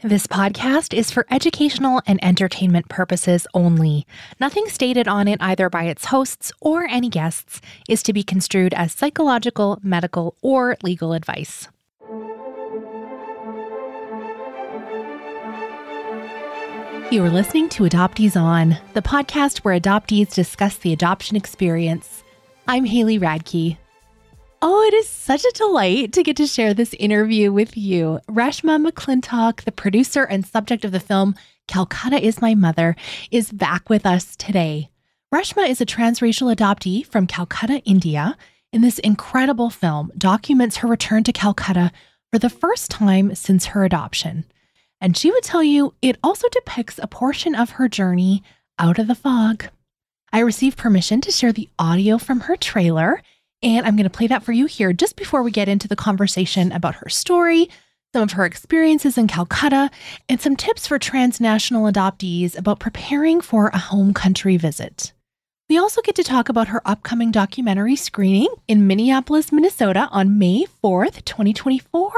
This podcast is for educational and entertainment purposes only. Nothing stated on it, either by its hosts or any guests, is to be construed as psychological, medical, or legal advice. You are listening to Adoptees On, the podcast where adoptees discuss the adoption experience. I'm Haley Radke. Oh, it is such a delight to get to share this interview with you. Reshma McClintock, the producer and subject of the film Calcutta Is My Mother, is back with us today. Reshma is a transracial adoptee from Calcutta, India, and this incredible film documents her return to Calcutta for the first time since her adoption. And she would tell you it also depicts a portion of her journey out of the fog. I received permission to share the audio from her trailer, and I'm going to play that for you here just before we get into the conversation about her story, some of her experiences in Calcutta, and some tips for transnational adoptees about preparing for a home country visit. We also get to talk about her upcoming documentary screening in Minneapolis, Minnesota on May 4th, 2024,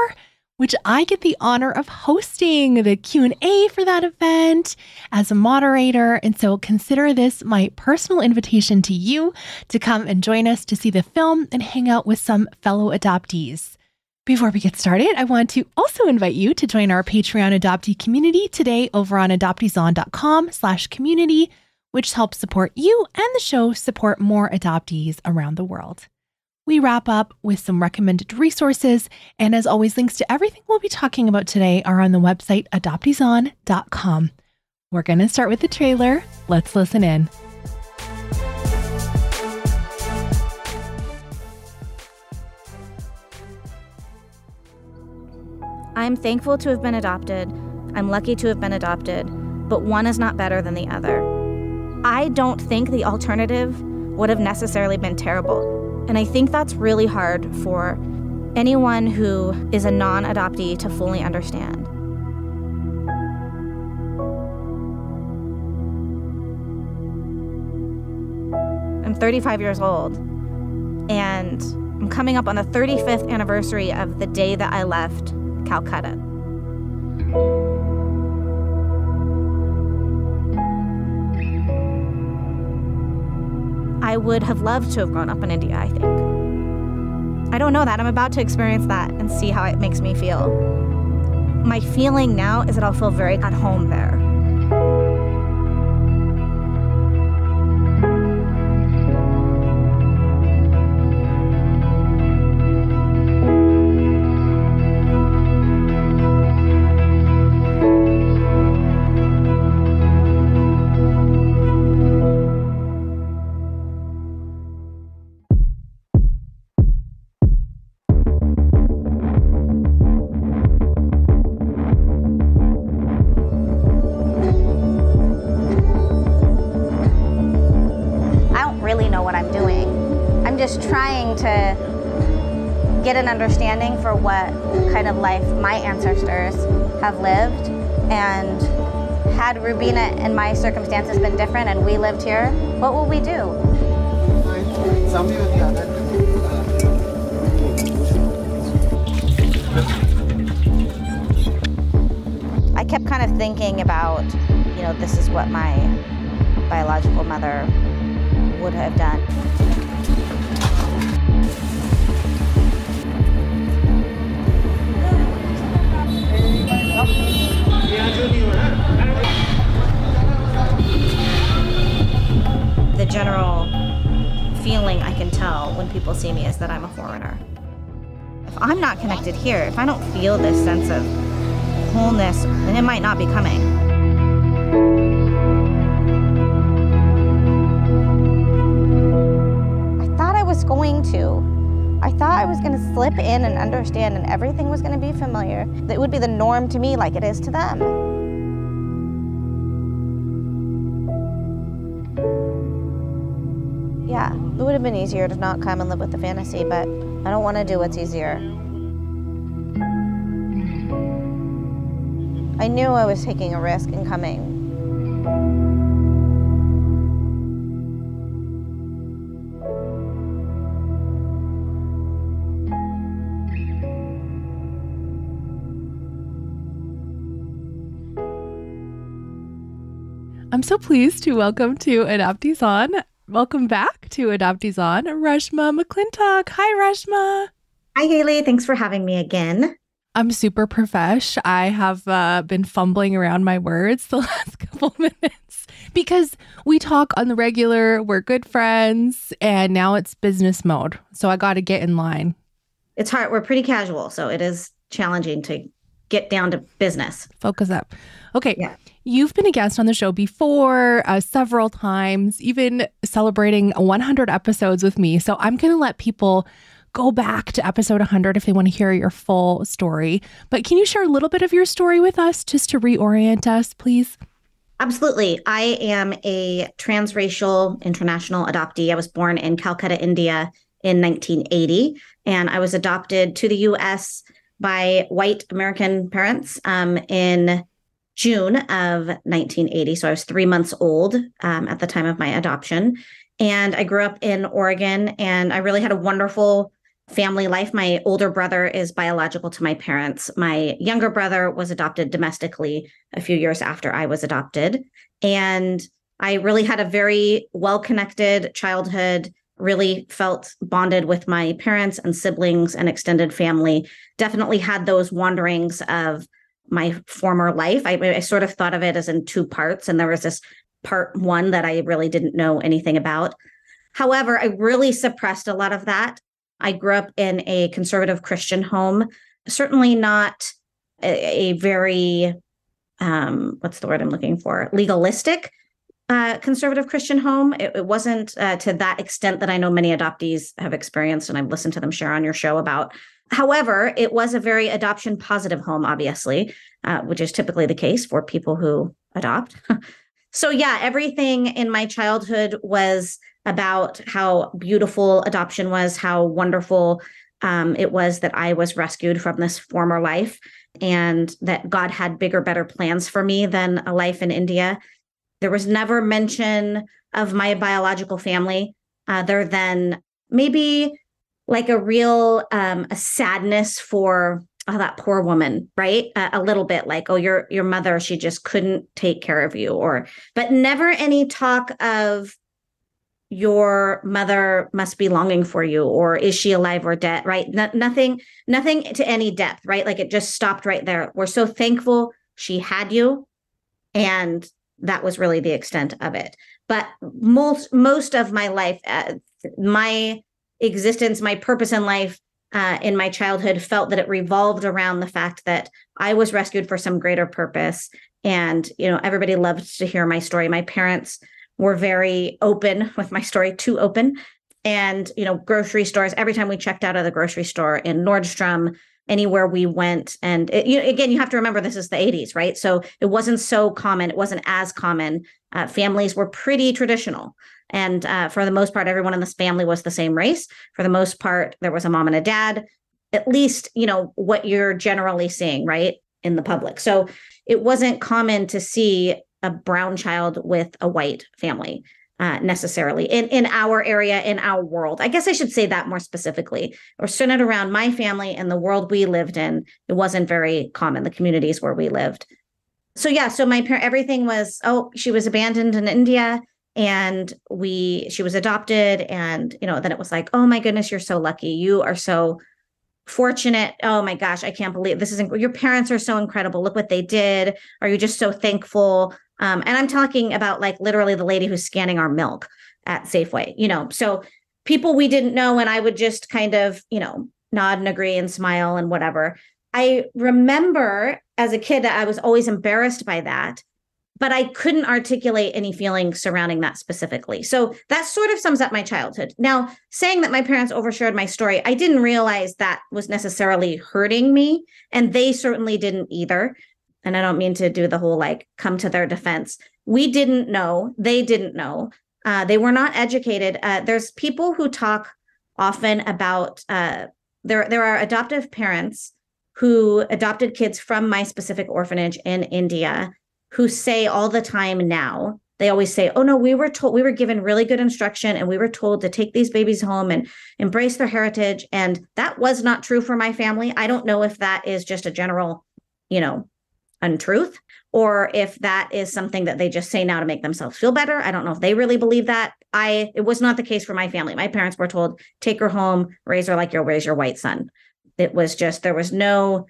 which I get the honor of hosting the Q&A for that event as a moderator. And so consider this my personal invitation to you to come and join us to see the film and hang out with some fellow adoptees. Before we get started, I want to also invite you to join our Patreon adoptee community today over on adopteeson.com/community, which helps support you and the show support more adoptees around the world. We wrap up with some recommended resources, and as always, links to everything we'll be talking about today are on the website adopteeson.com. We're going to start with the trailer. Let's listen in. I'm thankful to have been adopted. I'm lucky to have been adopted, but one is not better than the other. I don't think the alternative would have necessarily been terrible. And I think that's really hard for anyone who is a non-adoptee to fully understand. I'm 35 years old, and I'm coming up on the 35th anniversary of the day that I left Calcutta. I would have loved to have grown up in India, I think. I don't know that. I'm about to experience that and see how it makes me feel. My feeling now is that I'll feel very at home there. Trying to get an understanding for what kind of life my ancestors have lived, and had Rubina and my circumstances been different and we lived here, what will we do? I kept kind of thinking about, this is what my biological mother would have done. The general feeling I can tell when people see me is that I'm a foreigner. If I'm not connected here, if I don't feel this sense of wholeness, then it might not be coming. I thought I was going to. I thought I was going to slip in and understand, and everything was going to be familiar. That would be the norm to me like it is to them. Yeah, it would have been easier to not come and live with the fantasy, but I don't want to do what's easier. I knew I was taking a risk in coming. I'm so pleased to welcome to Adoptees On. Welcome back to Adoptees On, Reshma McClintock. Hi, Reshma. Hi, Haley. Thanks for having me again. I'm super profesh. I have been fumbling around my words the last couple minutes because we talk on the regular, we're good friends, and now it's business mode. So I got to get in line. It's hard. We're pretty casual, so it is challenging to get down to business. Focus up. Okay. Yeah. You've been a guest on the show before, several times, even celebrating 100 episodes with me. So I'm going to let people go back to episode 100 if they want to hear your full story. But can you share a little bit of your story with us just to reorient us, please? Absolutely. I am a transracial international adoptee. I was born in Calcutta, India in 1980, and I was adopted to the U.S. by white American parents in June of 1980. So I was 3 months old at the time of my adoption. And I grew up in Oregon, and I really had a wonderful family life. My older brother is biological to my parents. My younger brother was adopted domestically a few years after I was adopted. And I really had a very well-connected childhood, really felt bonded with my parents and siblings and extended family. Definitely had those wanderings of my former life. I sort of thought of it as in two parts, and there was this part one that I really didn't know anything about. However, I really suppressed a lot of that. I grew up in a conservative Christian home, certainly not a very, what's the word I'm looking for? Legalistic conservative Christian home. It wasn't to that extent that I know many adoptees have experienced, and I've listened to them share on your show about. However, it was a very adoption positive home, obviously, which is typically the case for people who adopt. So yeah, everything in my childhood was about how beautiful adoption was, how wonderful it was that I was rescued from this former life, and that God had bigger, better plans for me than a life in India. There was never mention of my biological family other than maybe like a real a sadness for that poor woman, right? A little bit like, oh, your mother, she just couldn't take care of you, but never any talk of your mother must be longing for you, or is she alive or dead, right? Nothing to any depth, right? Like it just stopped right there. We're so thankful she had you, and that was really the extent of it. But most of my life, my existence, my purpose in life in my childhood felt that it revolved around the fact that I was rescued for some greater purpose. And, everybody loved to hear my story. My parents were very open with my story, too open. And, grocery stores, every time we checked out of the grocery store in Nordstrom, anywhere we went. And again, you have to remember this is the 80s, right? So it wasn't so common. It wasn't as common. Families were pretty traditional. And for the most part, everyone in this family was the same race. For the most part, there was a mom and a dad, at least, what you're generally seeing, right, in the public. So it wasn't common to see a brown child with a white family necessarily in our area, in our world. I guess I should say that more specifically, or centered around my family and the world we lived in. It wasn't very common, the communities where we lived. So yeah, so my parent, everything was, she was abandoned in India. And she was adopted, and, then it was like, oh my goodness, you're so lucky. You are so fortunate. Oh my gosh, I can't believe this your parents are so incredible. Look what they did. Are you just so thankful? And I'm talking about like literally the lady who's scanning our milk at Safeway, so people we didn't know. And I would just kind of, nod and agree and smile and whatever. I remember as a kid that I was always embarrassed by that, but I couldn't articulate any feelings surrounding that specifically. So that sort of sums up my childhood. Now, saying that my parents overshared my story, I didn't realize that was necessarily hurting me, and they certainly didn't either. And I don't mean to do the whole like come to their defense. We didn't know. They didn't know. They were not educated. There's people who talk often about there are adoptive parents who adopted kids from my specific orphanage in India, who say all the time now, they always say, oh no, we were given really good instruction, and we were told to take these babies home and embrace their heritage. And that was not true for my family. I don't know if that is just a general, untruth, or if that is something that they just say now to make themselves feel better. I don't know if they really believe that. It was not the case for my family. My parents were told, take her home, raise her like you'll raise your white son. It was just, there was no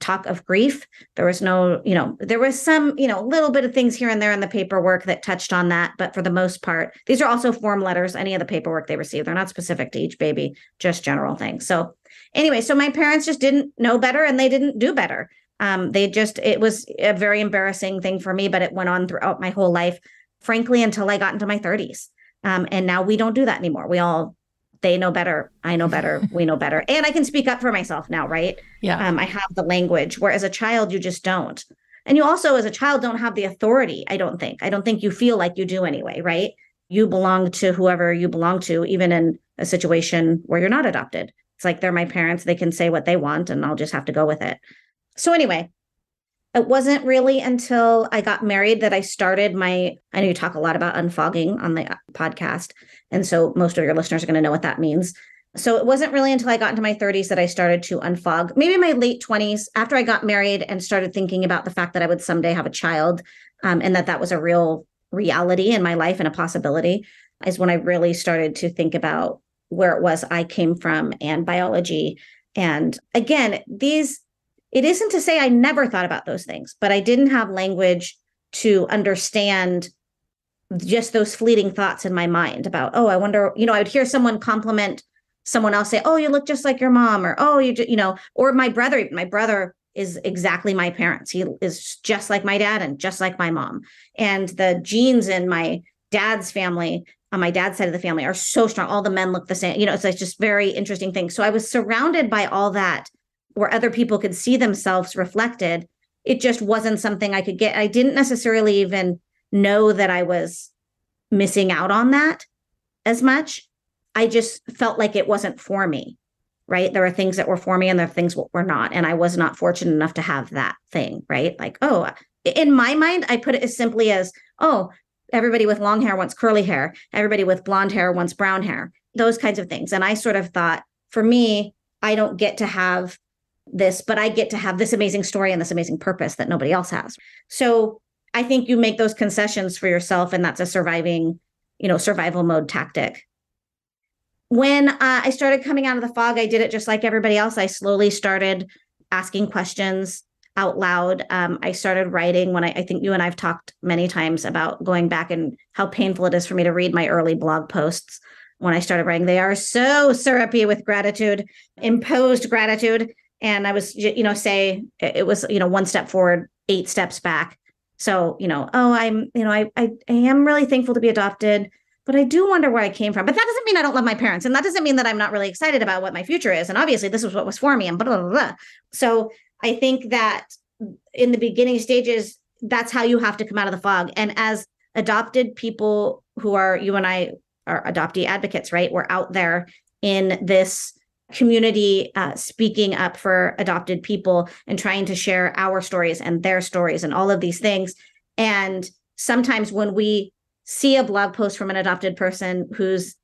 talk of grief. There was no, there was some, little bit of things here and there in the paperwork that touched on that. But for the most part, these are also form letters, any of the paperwork they received. They're not specific to each baby, just general things. So anyway, so my parents just didn't know better and they didn't do better. It was a very embarrassing thing for me, but it went on throughout my whole life, frankly, until I got into my 30s. And now we don't do that anymore. They know better. I know better. We know better. And I can speak up for myself now, right? Yeah. I have the language, where as a child, you just don't. And you also, as a child, don't have the authority, I don't think. I don't think you feel like you do anyway, right? You belong to whoever you belong to, even in a situation where you're not adopted. It's like they're my parents. They can say what they want, and I'll just have to go with it. So anyway, it wasn't really until I got married that I started I know you talk a lot about unfogging on the podcast. And so most of your listeners are going to know what that means. So it wasn't really until I got into my 30s that I started to unfog, maybe my late 20s, after I got married and started thinking about the fact that I would someday have a child, and that was a real reality in my life and a possibility, is when I really started to think about where it was I came from and biology. And again, it isn't to say I never thought about those things, but I didn't have language to understand just those fleeting thoughts in my mind about, I wonder, I would hear someone compliment someone else, say, oh, you look just like your mom, or, oh, or my brother is exactly my parents. He is just like my dad and just like my mom. And the genes in my dad's family, on my dad's side of the family, are so strong. All the men look the same. It's like just very interesting things. So I was surrounded by all that, where other people could see themselves reflected. It just wasn't something I could get. I didn't necessarily even know that I was missing out on that as much. I just felt like it wasn't for me, right? There are things that were for me and there are things that were not. And I was not fortunate enough to have that thing, right? Like, in my mind, I put it as simply as, everybody with long hair wants curly hair. Everybody with blonde hair wants brown hair, those kinds of things. And I sort of thought, for me, I don't get to have this, but I get to have this amazing story and this amazing purpose that nobody else has. So I think you make those concessions for yourself, and that's a survival mode tactic. When I started coming out of the fog, I did it just like everybody else. I slowly started asking questions out loud. I started writing when I think you and I've talked many times about going back and how painful it is for me to read my early blog posts. When I started writing, they are so syrupy with gratitude, imposed gratitude. And I was, say it was, 1 step forward, 8 steps back. So, I am really thankful to be adopted, but I do wonder where I came from. But that doesn't mean I don't love my parents. And that doesn't mean that I'm not really excited about what my future is. And obviously this is what was for me and blah, blah, blah. So I think that in the beginning stages, that's how you have to come out of the fog. And as adopted people who are, you and I are adoptee advocates, right? We're out there in this community speaking up for adopted people and trying to share our stories and their stories and all of these things. And sometimes when we see a blog post from an adopted person who's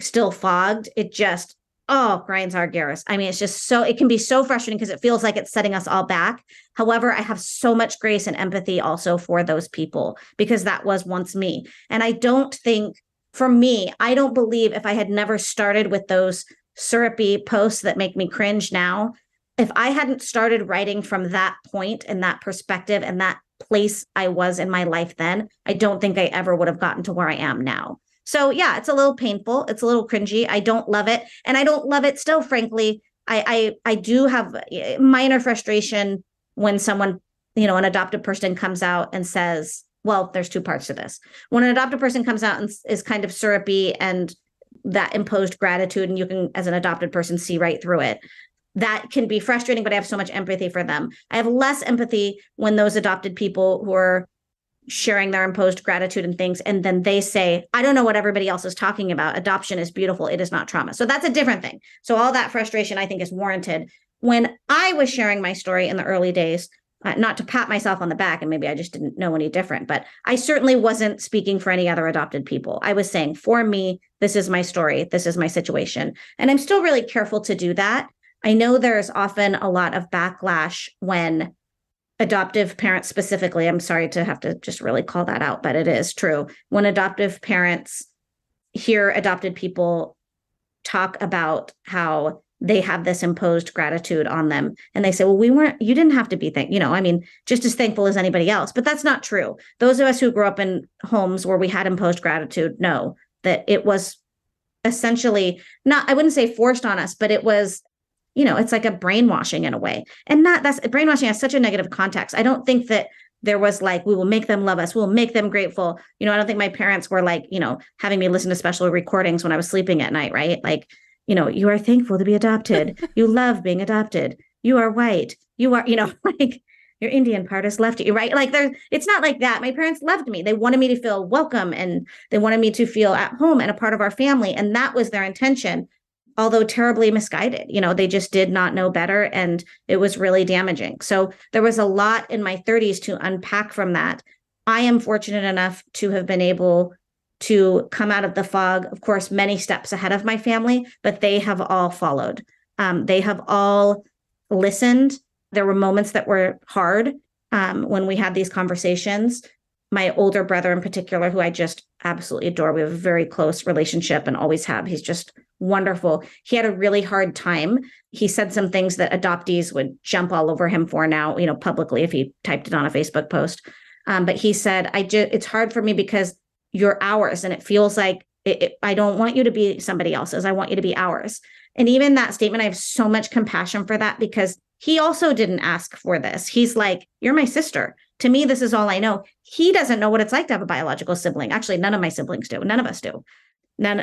still fogged, it just, grinds our gears. I mean, it can be so frustrating because it feels like it's setting us all back. However, I have so much grace and empathy also for those people, because that was once me. And I don't think, for me, I don't believe if I had never started with those syrupy posts that make me cringe now, if I hadn't started writing from that point and that perspective and that place I was in my life then, I don't think I ever would have gotten to where I am now. So yeah, it's a little painful. It's a little cringy. I don't love it. And I don't love it still, frankly. I do have minor frustration when someone, an adopted person comes out and says, well, there's 2 parts to this. When an adopted person comes out and is kind of syrupy and that imposed gratitude, and you can, as an adopted person, see right through it. That can be frustrating, but I have so much empathy for them. I have less empathy when those adopted people who are sharing their imposed gratitude and things, and then they say, I don't know what everybody else is talking about. Adoption is beautiful. It is not trauma. So that's a different thing. So all that frustration, I think, is warranted. When I was sharing my story in the early days, not to pat myself on the back, and maybe I just didn't know any different, but I certainly wasn't speaking for any other adopted people. I was saying, for me, this is my story. This is my situation. And I'm still really careful to do that. I know there's often a lot of backlash when adoptive parents specifically, I'm sorry to have to just really call that out, but it is true. When adoptive parents hear adopted people talk about how they have this imposed gratitude on them, and they say, well, you didn't have to be just as thankful as anybody else. But that's not true. Those of us who grew up in homes where we had imposed gratitude know that it was essentially not, I wouldn't say forced on us, but it was, it's like a brainwashing in a way. And that's brainwashing has such a negative context. I don't think that there was like, we will make them love us, we'll make them grateful. I don't think my parents were like, having me listen to special recordings when I was sleeping at night, right? Like, you are thankful to be adopted. You love being adopted. You are white. You are, like your Indian part has left you, right? Like it's not like that. My parents loved me. They wanted me to feel welcome and they wanted me to feel at home and a part of our family. And that was their intention, although terribly misguided. They just did not know better. And it was really damaging. So there was a lot in my 30s to unpack from that. I am fortunate enough to have been able to come out of the fog, of course, many steps ahead of my family, but they have all followed. They have all listened. There were moments that were hard when we had these conversations. My older brother in particular, who I just absolutely adore, we have a very close relationship and always have. He's just wonderful. He had a really hard time. He said some things that adoptees would jump all over him for now, publicly if he typed it on a Facebook post. But he said, it's hard for me because you're ours. And it feels like I don't want you to be somebody else's. I want you to be ours. And even that statement, I have so much compassion for that because he also didn't ask for this. He's like, you're my sister. To me, this is all I know. He doesn't know what it's like to have a biological sibling. Actually, none of my siblings do. None of us do.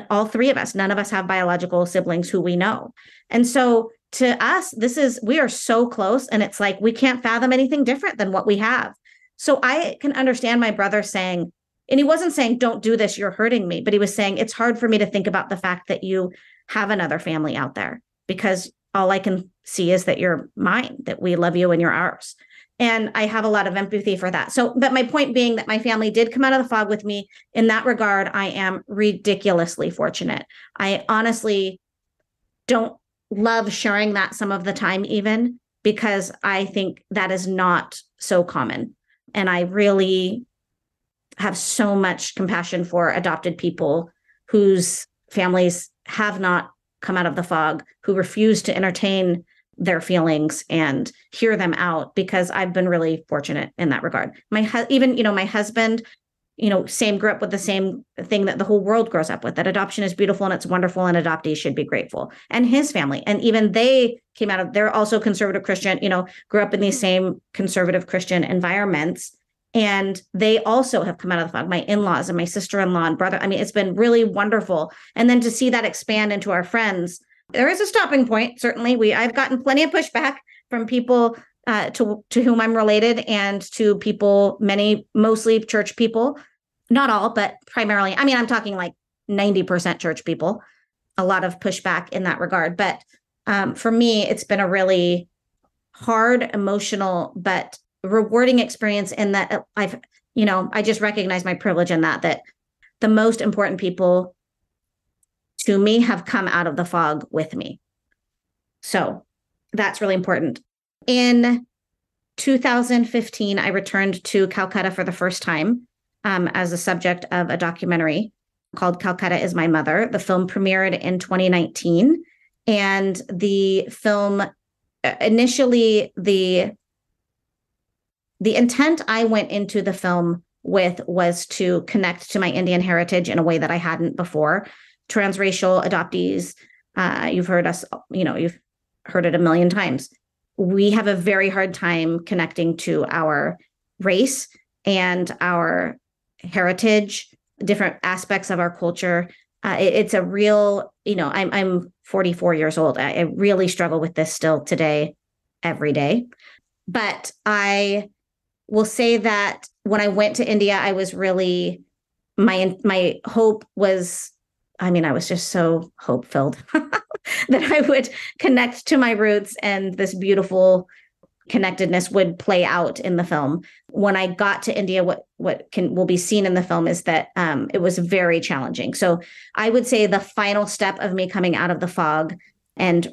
All three of us, none of us have biological siblings who we know. And so to us, we are so close. And it's like, we can't fathom anything different than what we have. So I can understand my brother saying, and he wasn't saying, don't do this, you're hurting me. But he was saying, it's hard for me to think about the fact that you have another family out there because all I can see is that you're mine, that we love you and you're ours. And I have a lot of empathy for that. So, but my point being that my family did come out of the fog with me. In that regard, I am ridiculously fortunate. I honestly don't love sharing that some of the time, even because I think that is not so common. And I really have so much compassion for adopted people whose families have not come out of the fog, who refuse to entertain their feelings and hear them out, because I've been really fortunate in that regard. My husband, grew up with the same thing that the whole world grows up with, that adoption is beautiful and it's wonderful and adoptees should be grateful. And his family, and even they they're also conservative Christian, grew up in these same conservative Christian environments. And they also have come out of the fog, my in-laws and my sister-in-law and brother. I mean, it's been really wonderful. And then to see that expand into our friends, there is a stopping point. Certainly, I've gotten plenty of pushback from people to whom I'm related, and to people, mostly church people, not all, but primarily. I mean, I'm talking like 90% church people, a lot of pushback in that regard. But for me, it's been a really hard, emotional, but rewarding experience in that I just recognize my privilege in that the most important people to me have come out of the fog with me. So that's really important. In 2015, I returned to Calcutta for the first time as a subject of a documentary called Calcutta Is My Mother. The film premiered in 2019. And the film, initially, the intent I went into the film with was to connect to my Indian heritage in a way that I hadn't before. Transracial adoptees, you've heard it a million times. We have a very hard time connecting to our race and our heritage, different aspects of our culture. It's a real, I'm 44 years old. I really struggle with this still today, every day. But I will say that when I went to India, I was really, my hope was, I was just so hope-filled that I would connect to my roots and this beautiful connectedness would play out in the film. When I got to India, what will be seen in the film is that it was very challenging. So I would say the final step of me coming out of the fog and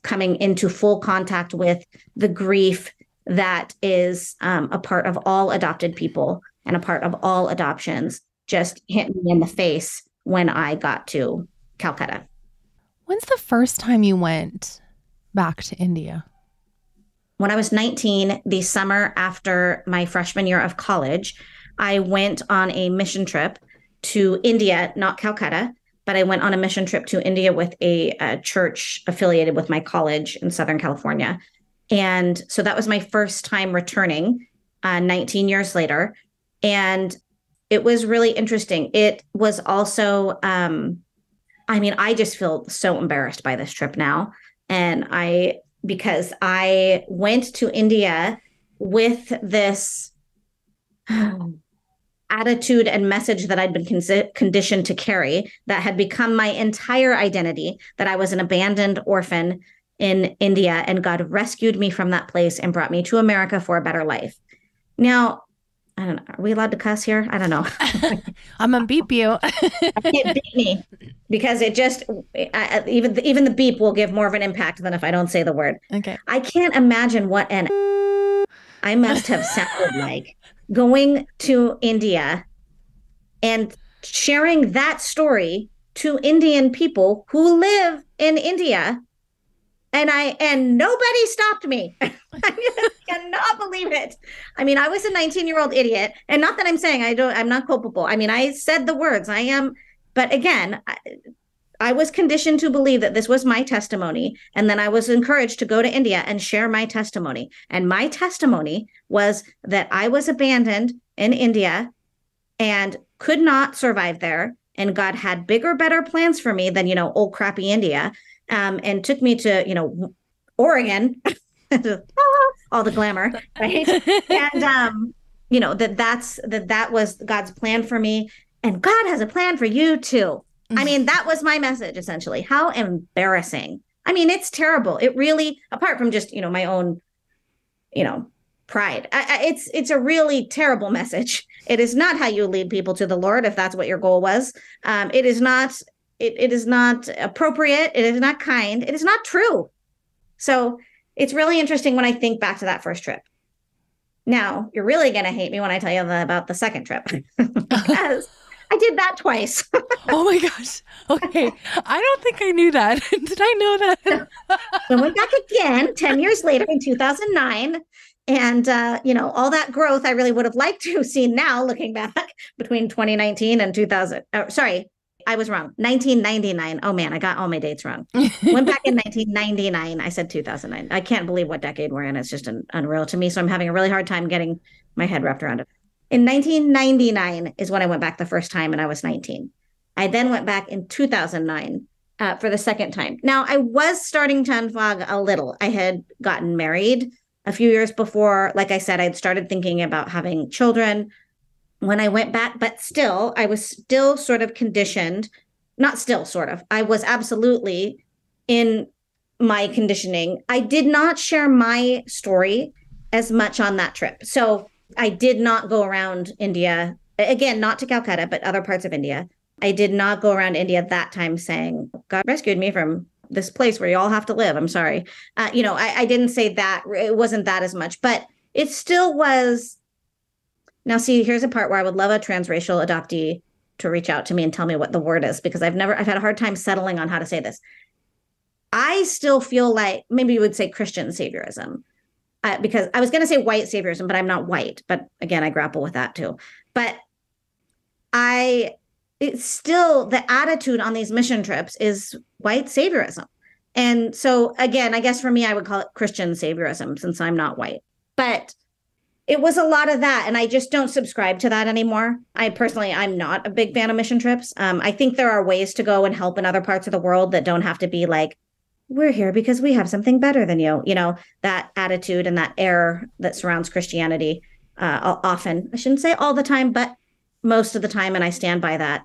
coming into full contact with the grief that is a part of all adopted people and a part of all adoptions just hit me in the face when I got to Calcutta. When's the first time you went back to India? When I was 19, the summer after my freshman year of college, I went on a mission trip to India, not Calcutta, but I went on a mission trip to India with a church affiliated with my college in Southern California. And so that was my first time returning 19 years later. And it was really interesting. It was also, I just feel so embarrassed by this trip now. And because I went to India with this attitude and message that I'd been conditioned to carry that had become my entire identity, that I was an abandoned orphan in India, and God rescued me from that place and brought me to America for a better life. Now, I don't know. Are we allowed to cuss here? I don't know. I'm going to beep you. It beat me because it just, even the beep will give more of an impact than if I don't say the word. Okay. I can't imagine what I must have sounded like going to India and sharing that story to Indian people who live in India. And nobody stopped me. I just cannot believe it. I mean, I was a 19-year-old idiot, and not that I'm saying I'm not culpable. I mean, I said the words, but again, I was conditioned to believe that this was my testimony. And then I was encouraged to go to India and share my testimony. And my testimony was that I was abandoned in India and could not survive there. And God had bigger, better plans for me than, old crappy India. And took me to, Oregon, all the glamour, right? And, that was God's plan for me. And God has a plan for you too. I mean, that was my message, essentially. How embarrassing. I mean, it's terrible. It really, apart from just, my own, pride, it's a really terrible message. It is not how you lead people to the Lord, if that's what your goal was. It is not appropriate. It is not kind. It is not true. So it's really interesting when I think back to that first trip. Now, you're really going to hate me when I tell you about the second trip because I did that twice. Oh my gosh. Okay. I don't think I knew that. Did I know that? I went back again 10 years later in 2009. And, all that growth I really would have liked to have seen now looking back between 2019 and 2000. I was wrong. 1999. Oh man, I got all my dates wrong. Went back in 1999. I said 2009. I can't believe what decade we're in. It's just unreal to me. So I'm having a really hard time getting my head wrapped around it. In 1999 is when I went back the first time, and I was 19. I then went back in 2009 for the second time. Now, I was starting to unfog a little. I had gotten married a few years before. Like I said, I'd started thinking about having children when I went back, but still, I was still sort of conditioned, not still sort of, I was absolutely in my conditioning. I did not share my story as much on that trip. So I did not go around India, again, not to Calcutta, but other parts of India. I did not go around India that time saying, God rescued me from this place where you all have to live. I'm sorry. I didn't say that. It wasn't that as much, but it still was. Now, see, here's a part where I would love a transracial adoptee to reach out to me and tell me what the word is, because I've had a hard time settling on how to say this. I still feel like maybe you would say Christian saviorism, because I was going to say white saviorism, but I'm not white. But again, I grapple with that too. But it's still the attitude on these mission trips is white saviorism. And so again, I guess for me, I would call it Christian saviorism since I'm not white. But it was a lot of that. And I just don't subscribe to that anymore. I'm not a big fan of mission trips. I think there are ways to go and help in other parts of the world that don't have to be like, we're here because we have something better than you. That attitude and that air that surrounds Christianity often. I shouldn't say all the time, but most of the time. And I stand by that.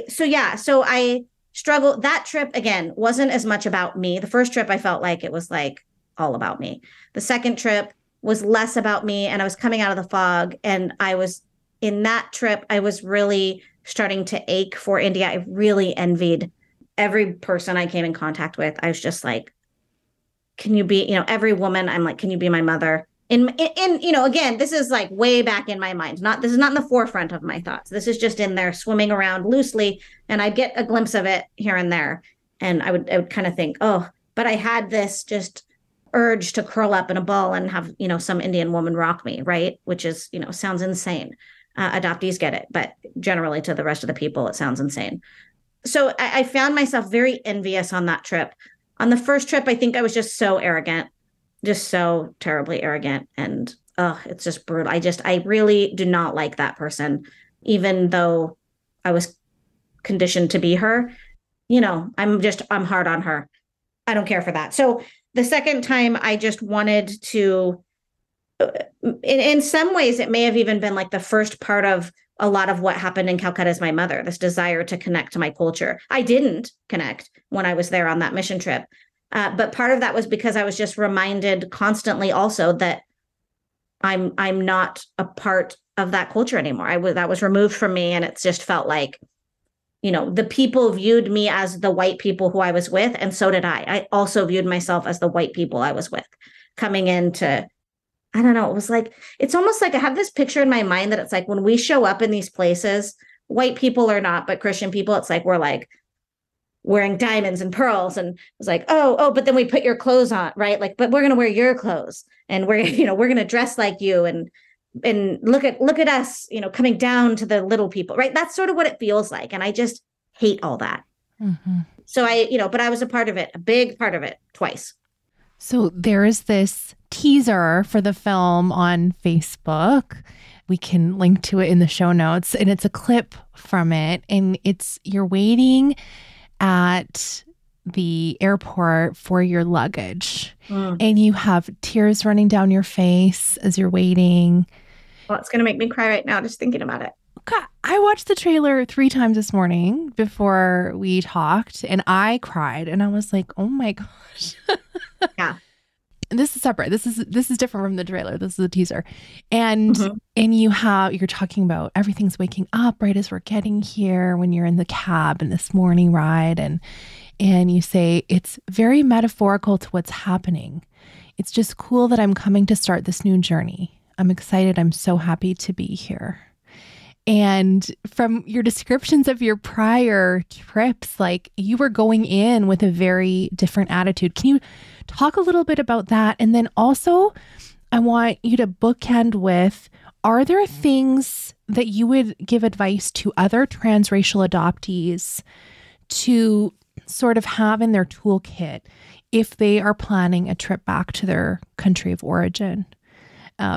So I struggled. That trip, again, wasn't as much about me. The first trip, I felt like it was like all about me. The second trip was less about me, and I was coming out of the fog, and in that trip, I was really starting to ache for India. I really envied every person I came in contact with. I was just like, can you be, every woman, I'm like, can you be my mother? Again, this is like way back in my mind. This is not in the forefront of my thoughts. This is just in there swimming around loosely. And I'd get a glimpse of it here and there. And I would kind of think, oh, but I had this just urge to curl up in a ball and have, some Indian woman rock me, right? Which is, sounds insane. Adoptees get it, but generally to the rest of the people, it sounds insane. So I found myself very envious on that trip. On the first trip, I think I was just so arrogant, just so terribly arrogant. And it's just brutal. I really do not like that person, even though I was conditioned to be her. I'm hard on her. I don't care for that. So the second time I just wanted to, in some ways, it may have even been like the first part of a lot of what happened in Calcutta Is My Mother, this desire to connect to my culture. I didn't connect when I was there on that mission trip. But part of that was because I was just reminded constantly also that I'm not a part of that culture anymore. That was removed from me. And it's just felt like, the people viewed me as the white people who I was with. And so did I. I also viewed myself as the white people I was with coming into, I don't know. It was like, it's almost like I have this picture in my mind that it's like when we show up in these places, white people are not, but Christian people, it's like, we're like wearing diamonds and pearls. And it's like, oh, but then we put your clothes on, right? Like, but we're going to wear your clothes and we're going to dress like you and look at us, coming down to the little people, right? That's sort of what it feels like. And I just hate all that. Mm-hmm. So but I was a part of it, a big part of it twice. So there is this teaser for the film on Facebook. We can link to it in the show notes, and it's a clip from it. And you're waiting at the airport for your luggage and you have tears running down your face as you're waiting. Well, it's going to make me cry right now just thinking about it. God, I watched the trailer 3 times this morning before we talked, and I cried, and I was like, "Oh my gosh!" Yeah, and this is separate. This is different from the trailer. This is a teaser, and you're talking about everything's waking up right as we're getting here. When you're in the cab in this morning ride, and you say it's very metaphorical to what's happening. It's just cool that I'm coming to start this new journey. I'm excited. I'm so happy to be here. And from your descriptions of your prior trips, like you were going in with a very different attitude. Can you talk a little bit about that? And then also, I want you to bookend with, are there things that you would give advice to other transracial adoptees to sort of have in their toolkit if they are planning a trip back to their country of origin?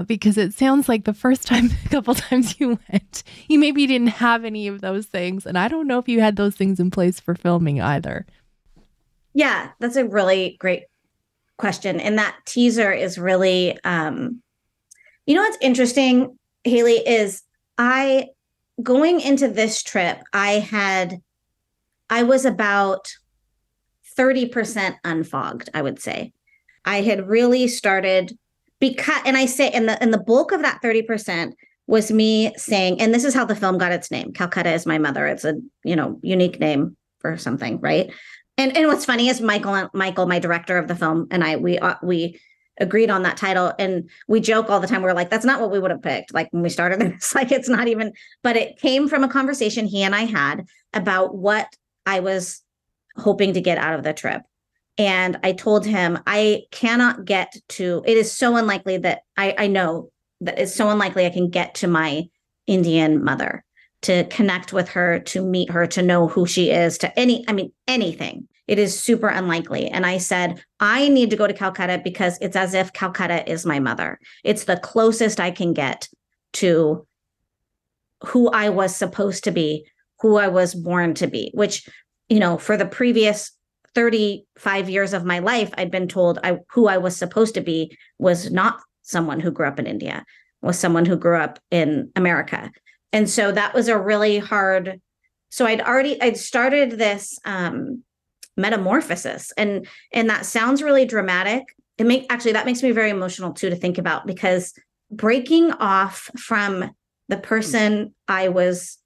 Because it sounds like the first time, a couple times you went, you maybe didn't have any of those things. And I don't know if you had those things in place for filming either. Yeah, that's a really great question. And that teaser is really, what's interesting, Haley, is going into this trip, I was about 30% unfogged, I would say. I had really started and I say, and the bulk of that 30% was me saying, and this is how the film got its name, Calcutta Is My Mother. It's a, unique name for something, right? And what's funny is Michael, my director of the film, and we agreed on that title, and we joke all the time. We're like, that's not what we would have picked. Like when we started this, like it's not even, but it came from a conversation he and I had about what I was hoping to get out of the trip. And I told him, I cannot get to, it is so unlikely that I know that it's so unlikely I can get to my Indian mother, to connect with her, to meet her, to know who she is, anything. It is super unlikely. And I said, I need to go to Calcutta because it's as if Calcutta is my mother. It's the closest I can get to who I was supposed to be, who I was born to be, which, for the previous 35 years of my life, I'd been told who I was supposed to be was not someone who grew up in India, was someone who grew up in America. And so that was a really hard, so I'd started this metamorphosis, and that sounds really dramatic. That makes me very emotional too, to think about, because breaking off from the person I was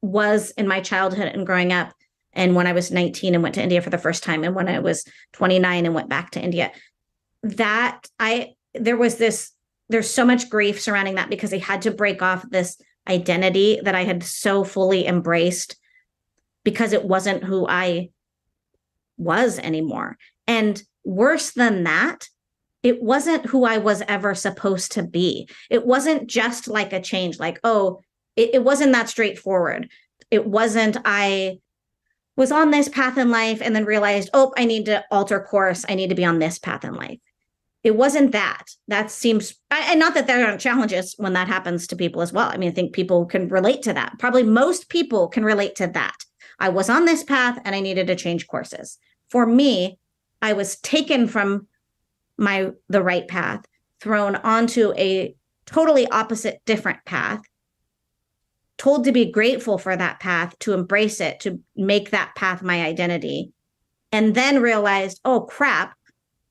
in my childhood and growing up and when I was 19 and went to India for the first time, and when I was 29 and went back to India, there's so much grief surrounding that, because I had to break off this identity that I had so fully embraced, because it wasn't who I was anymore. And worse than that, it wasn't who I was ever supposed to be. It wasn't just like a change, like, oh, it wasn't that straightforward. It wasn't, I was on this path in life and then realized, oh, I need to alter course. I need to be on this path in life. It wasn't that. That seems, and not that there aren't challenges when that happens to people as well. I mean, I think people can relate to that. Probably most people can relate to that. I was on this path and I needed to change courses. For me, I was taken from the right path, thrown onto a totally opposite, different path, told to be grateful for that path, to embrace it, to make that path my identity, and then realized, oh crap,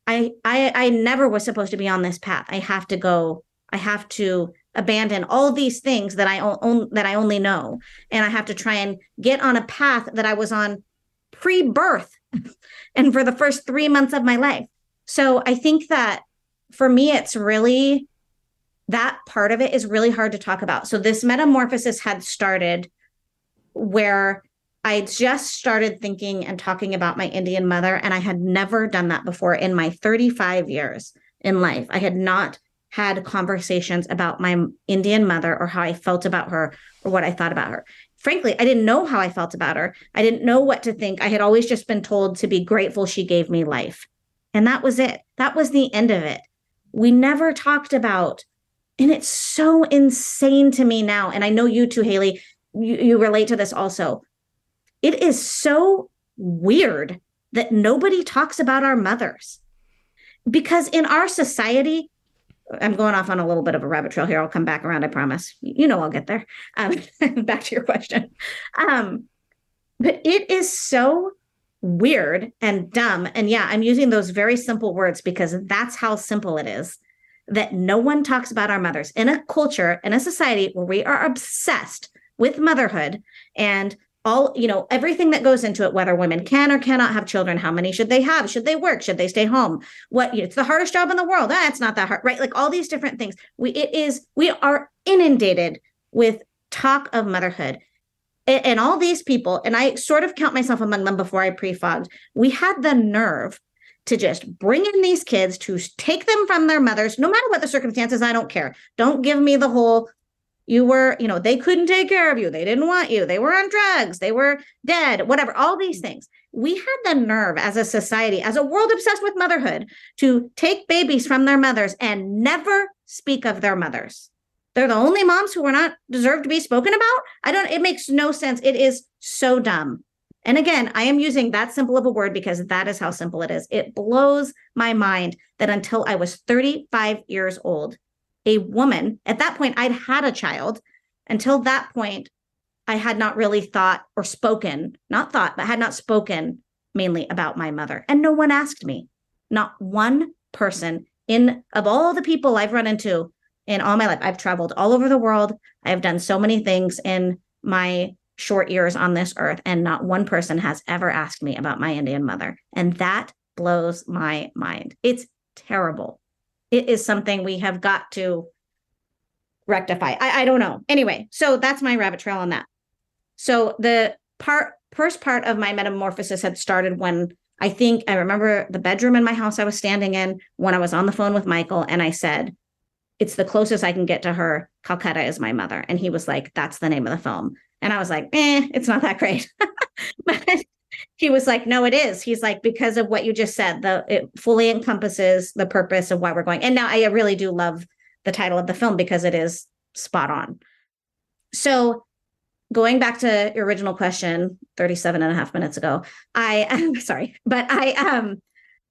I never was supposed to be on this path. I have to abandon all these things that I only know, and I have to try and get on a path that I was on pre-birth and for the first 3 months of my life. So I think that for me, it's really, that part of it is really hard to talk about. So this metamorphosis had started where I just started thinking and talking about my Indian mother, and I had never done that before in my 35 years in life. I had not had conversations about my Indian mother, or how I felt about her, or what I thought about her. Frankly, I didn't know how I felt about her. I didn't know what to think. I had always just been told to be grateful she gave me life. And that was it. That was the end of it. We never talked about, and it's so insane to me now. And I know you too, Haley, you relate to this also. It is so weird that nobody talks about our mothers, because in our society, I'm going off on a little bit of a rabbit trail here. I'll come back around. I promise. I'll get there. Back to your question. But it is so weird and dumb. And yeah, I'm using those very simple words because that's how simple it is, that no one talks about our mothers in a culture, in a society where we are obsessed with motherhood and all, everything that goes into it, whether women can or cannot have children, how many should they have? Should they work? Should they stay home? It's the hardest job in the world. It's not that hard, right? Like all these different things. We are inundated with talk of motherhood. And all these people, and I sort of count myself among them before I pre-fogged, we had the nerve to just bring in these kids, to take them from their mothers, no matter what the circumstances. I don't care. Don't give me the whole, they couldn't take care of you. They didn't want you. They were on drugs. They were dead, whatever, all these things. We had the nerve as a society, as a world obsessed with motherhood, to take babies from their mothers and never speak of their mothers. They're the only moms who are not deserved to be spoken about. It makes no sense. It is so dumb. And again, I am using that simple of a word because that is how simple it is. It blows my mind that until I was 35 years old, a woman, at that point, I'd had a child. Until that point, I had not really thought or spoken, not thought, but had not spoken mainly about my mother. And no one asked me. Not one person of all the people I've run into in all my life. I've traveled all over the world. I've done so many things in my short years on this earth, and not one person has ever asked me about my Indian mother. And that blows my mind. It's terrible. It is something we have got to rectify. I don't know. Anyway, so that's my rabbit trail on that. So the first part of my metamorphosis had started when I remember the bedroom in my house I was standing in when I was on the phone with Michael, and I said, it's the closest I can get to her. Calcutta is my mother. And he was like, that's the name of the film. And I was like, it's not that great. But he was like, no, it is. He's like, because of what you just said, it fully encompasses the purpose of why we're going. And now I really do love the title of the film because it is spot on. So going back to your original question, 37 and a half minutes ago, sorry, but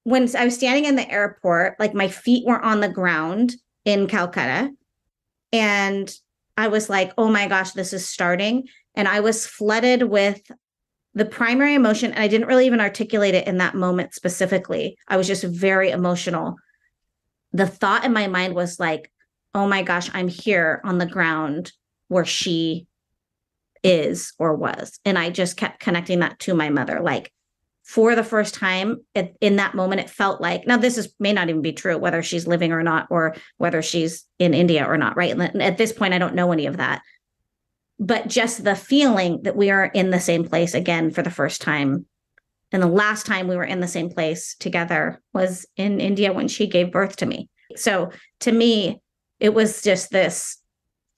when I was standing in the airport, like my feet were on the ground in Calcutta, and I was like, oh my gosh, this is starting. And I was flooded with the primary emotion, and I didn't really even articulate it in that moment specifically. I was just very emotional. The thought in my mind was like, oh my gosh, I'm here on the ground where she is or was. And I just kept connecting that to my mother. Like, for the first time in that moment, it felt like, now may not even be true, whether she's living or not, or whether she's in India or not, right? And at this point, I don't know any of that. But just the feeling that we are in the same place again for the first time. And the last time we were in the same place together was in India when she gave birth to me. So to me, it was just this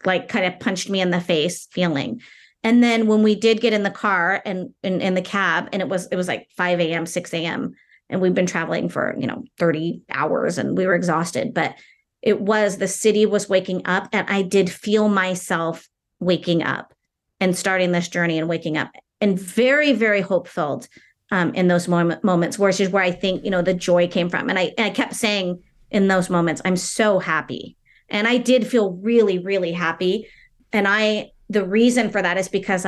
like kind of punched me in the face feeling. And then when we did get in the car and in the cab, and it was like 5 a.m., 6 a.m., and we've been traveling for, 30 hours and we were exhausted, but the city was waking up, and I did feel myself waking up and starting this journey and waking up, and very, very hope-filled in those moments, which is where I think, the joy came from. And I kept saying in those moments, I'm so happy. And I did feel really, really happy. And the reason for that is because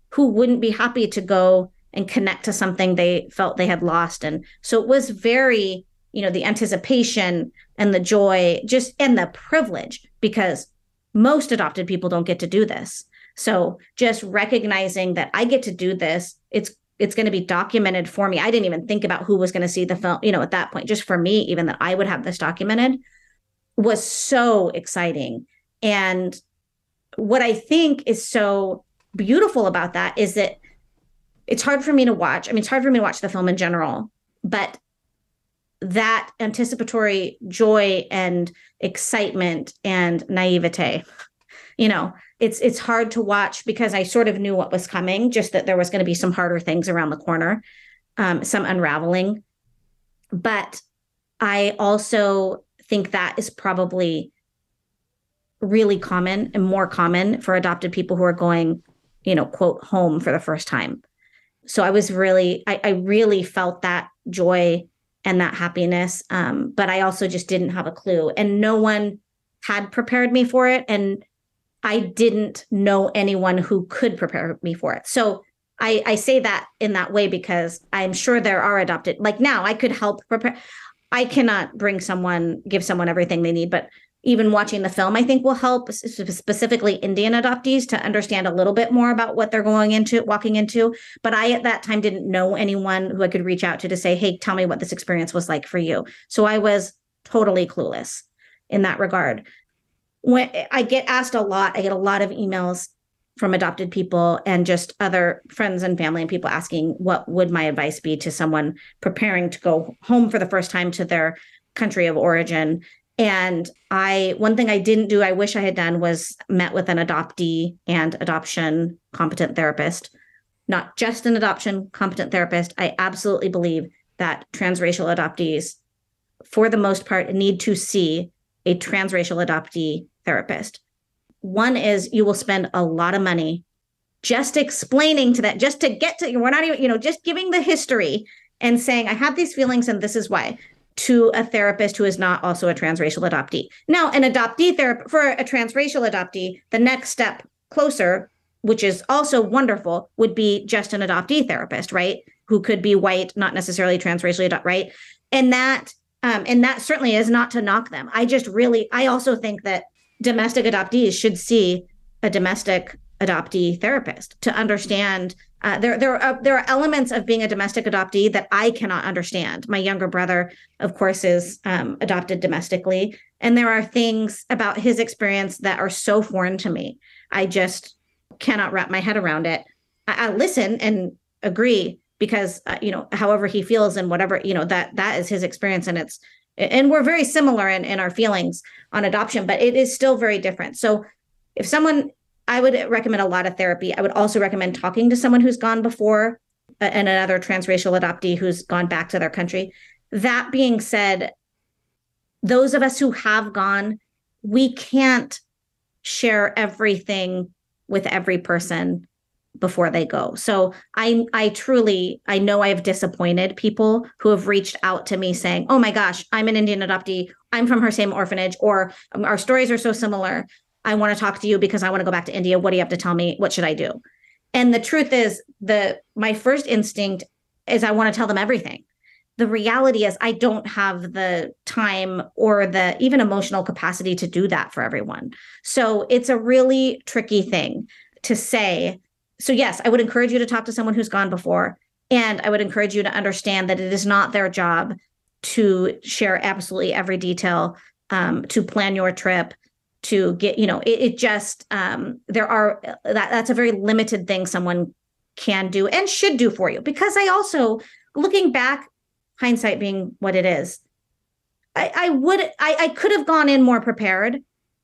who wouldn't be happy to go and connect to something they felt they had lost? And so it was very, the anticipation and the joy, and the privilege, because most adopted people don't get to do this. So just recognizing that I get to do this, it's going to be documented for me. I didn't even think about who was going to see the film, at that point. Just for me, even that I would have this documented was so exciting. And what I think is so beautiful about that is that it's hard for me to watch. I mean, it's hard for me to watch the film in general, but that anticipatory joy and excitement and naivete, it's hard to watch because I sort of knew what was coming, just that there was going to be some harder things around the corner, some unraveling. But I also think that is probably really common and more common for adopted people who are going, quote, home for the first time. So I really felt that joy and that happiness. But I also just didn't have a clue, and no one had prepared me for it. And I didn't know anyone who could prepare me for it. So I say that in that way because I'm sure there are adopted, like now I could help prepare. I cannot give someone everything they need, but even watching the film, I think will help specifically Indian adoptees to understand a little bit more about what they're walking into. But I, at that time, didn't know anyone who I could reach out to say, hey, tell me what this experience was like for you. So I was totally clueless in that regard. When I get asked a lot of emails from adopted people and just other friends and family and people asking, what would my advice be to someone preparing to go home for the first time to their country of origin? And one thing I didn't do, I wish I had done, was met with an adoptee and adoption competent therapist, not just an adoption competent therapist. I absolutely believe that transracial adoptees, for the most part, need to see a transracial adoptee therapist. One is you will spend a lot of money just explaining to that, just to get to, we're not even, just giving the history and saying, I have these feelings and this is why, to a therapist who is not also a transracial adoptee. Now, an adoptee therapist, for a transracial adoptee, the next step closer, which is also wonderful, would be just an adoptee therapist, right? Who could be white, not necessarily transracially, right? And that certainly is not to knock them. I also think that domestic adoptees should see a domestic adoptee therapist to understand. There are elements of being a domestic adoptee that I cannot understand. My younger brother, of course, is adopted domestically, and there are things about his experience that are so foreign to me. I just cannot wrap my head around it. I listen and agree because however he feels and whatever that is his experience, and we're very similar in our feelings on adoption, but it is still very different. So I would recommend a lot of therapy. I would also recommend talking to someone who's gone before and another transracial adoptee who's gone back to their country. That being said, those of us who have gone, we can't share everything with every person before they go. So I know I have disappointed people who have reached out to me saying, oh my gosh, I'm an Indian adoptee. I'm from her same orphanage, or our stories are so similar. I want to talk to you because I want to go back to India. What do you have to tell me? What should I do? And the truth is, my first instinct is I want to tell them everything. The reality is I don't have the time or the even emotional capacity to do that for everyone. So it's a really tricky thing. to say, so yes, I would encourage you to talk to someone who's gone before. And I would encourage you to understand that it is not their job to share absolutely every detail, to plan your trip, to get, that's a very limited thing someone can do and should do for you. Because I also, looking back, hindsight being what it is, I could have gone in more prepared.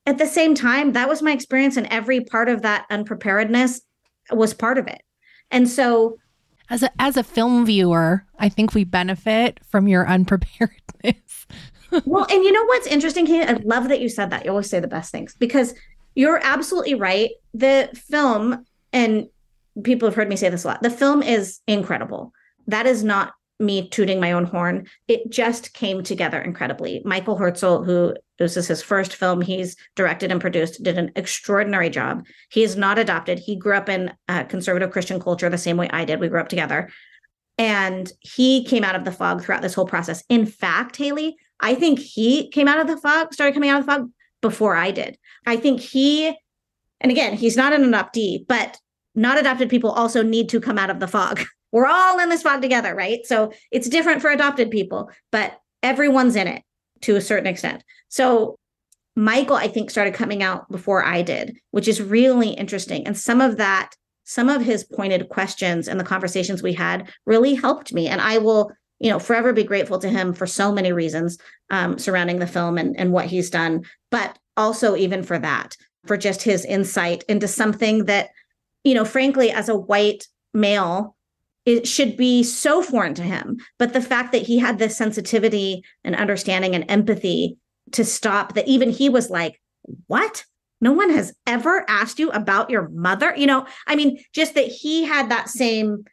At the same time, that was my experience, and every part of that unpreparedness was part of it. And so as a film viewer, I think we benefit from your unpreparedness. Well, and you know what's interesting, Kate? I love that you said that. You always say the best things, because you're absolutely right. The film, and people have heard me say this a lot, the film is incredible. That is not me tooting my own horn. It just came together incredibly. Michael Herzl, who this is his first film he's directed and produced, did an extraordinary job. He is not adopted. He grew up in conservative Christian culture the same way I did. We grew up together. And he came out of the fog throughout this whole process. In fact, Haley, I think he started coming out of the fog before I did. I think and again, he's not an adoptee, but not adopted people also need to come out of the fog. We're all in this fog together, right? So it's different for adopted people, but everyone's in it to a certain extent. So Michael, I think, started coming out before I did, which is really interesting. And some of his pointed questions and the conversations we had really helped me. And I will, forever be grateful to him for so many reasons surrounding the film and what he's done, but also even for that, for just his insight into something that, frankly, as a white male, it should be so foreign to him. But the fact that he had this sensitivity and understanding and empathy to stop, that even he was like, what? No one has ever asked you about your mother? Just that he had that same,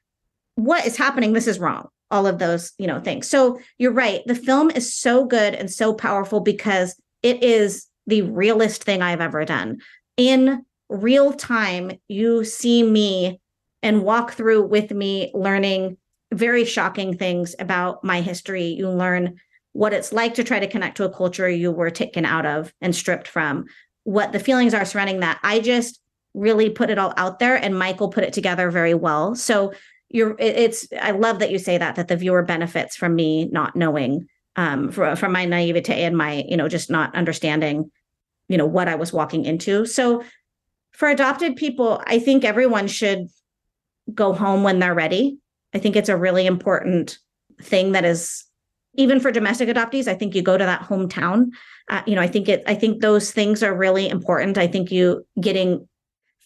what is happening? This is wrong. All of those, things. So you're right. The film is so good and so powerful because it is the realest thing I've ever done. In real time, you see me and walk through with me, learning very shocking things about my history. You learn what it's like to try to connect to a culture you were taken out of and stripped from, what the feelings are surrounding that. I just really put it all out there, and Michael put it together very well. So I love that you say that the viewer benefits from me not knowing, from my naivete and my, just not understanding, what I was walking into. So for adopted people, I think everyone should go home when they're ready. I think it's a really important thing that is, even for domestic adoptees, I think you go to that hometown. I think those things are really important. I think you getting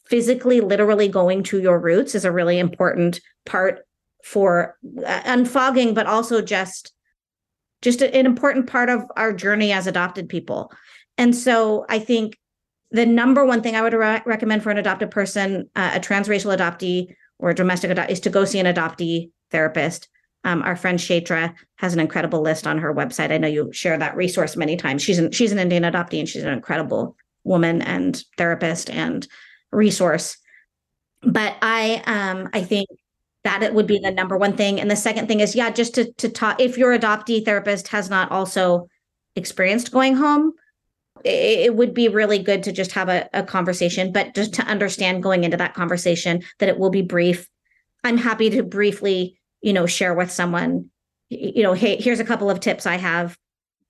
physically, literally going to your roots is a really important part for unfogging, but also just an important part of our journey as adopted people. And so I think the number one thing I would recommend for an adopted person, a transracial adoptee or a domestic adoptee, is to go see an adoptee therapist. Our friend Kshetra has an incredible list on her website. I know you share that resource many times. She's an Indian adoptee, and she's an incredible woman and therapist and resource. But I think that it would be the number one thing. And the second thing is, just to talk, if your adoptee therapist has not also experienced going home, it would be really good to just have a conversation, but just to understand going into that conversation that it will be brief. I'm happy to briefly, share with someone, hey, here's a couple of tips I have,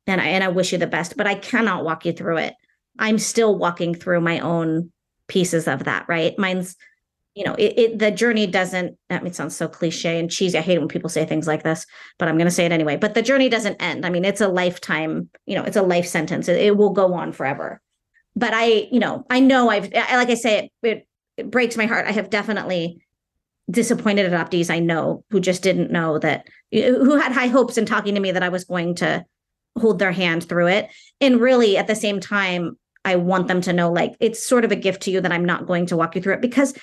and I wish you the best, but I cannot walk you through it. I'm still walking through my own pieces of that, right? Mine's, the journey doesn't, it sounds so cliche and cheesy. I hate it when people say things like this, but I'm going to say it anyway. But the journey doesn't end. It's a lifetime, it's a life sentence. It will go on forever. But I know like I say, it breaks my heart. I have definitely disappointed adoptees I know who just didn't know who had high hopes in talking to me that I was going to hold their hand through it. And really, at the same time, I want them to know, like, it's sort of a gift to you that I'm not going to walk you through it, because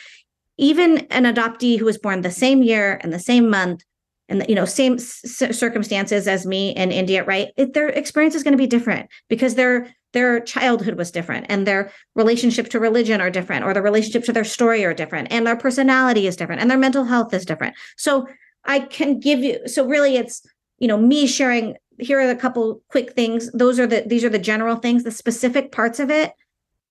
even an adoptee who was born the same year and the same month and, same circumstances as me in India, right? Their experience is going to be different because their childhood was different, and their relationship to religion are different, or the relationship to their story are different, and their personality is different, and their mental health is different. So I can give you, so really it's, me sharing, here are a couple quick things. These are the general things. The specific parts of it,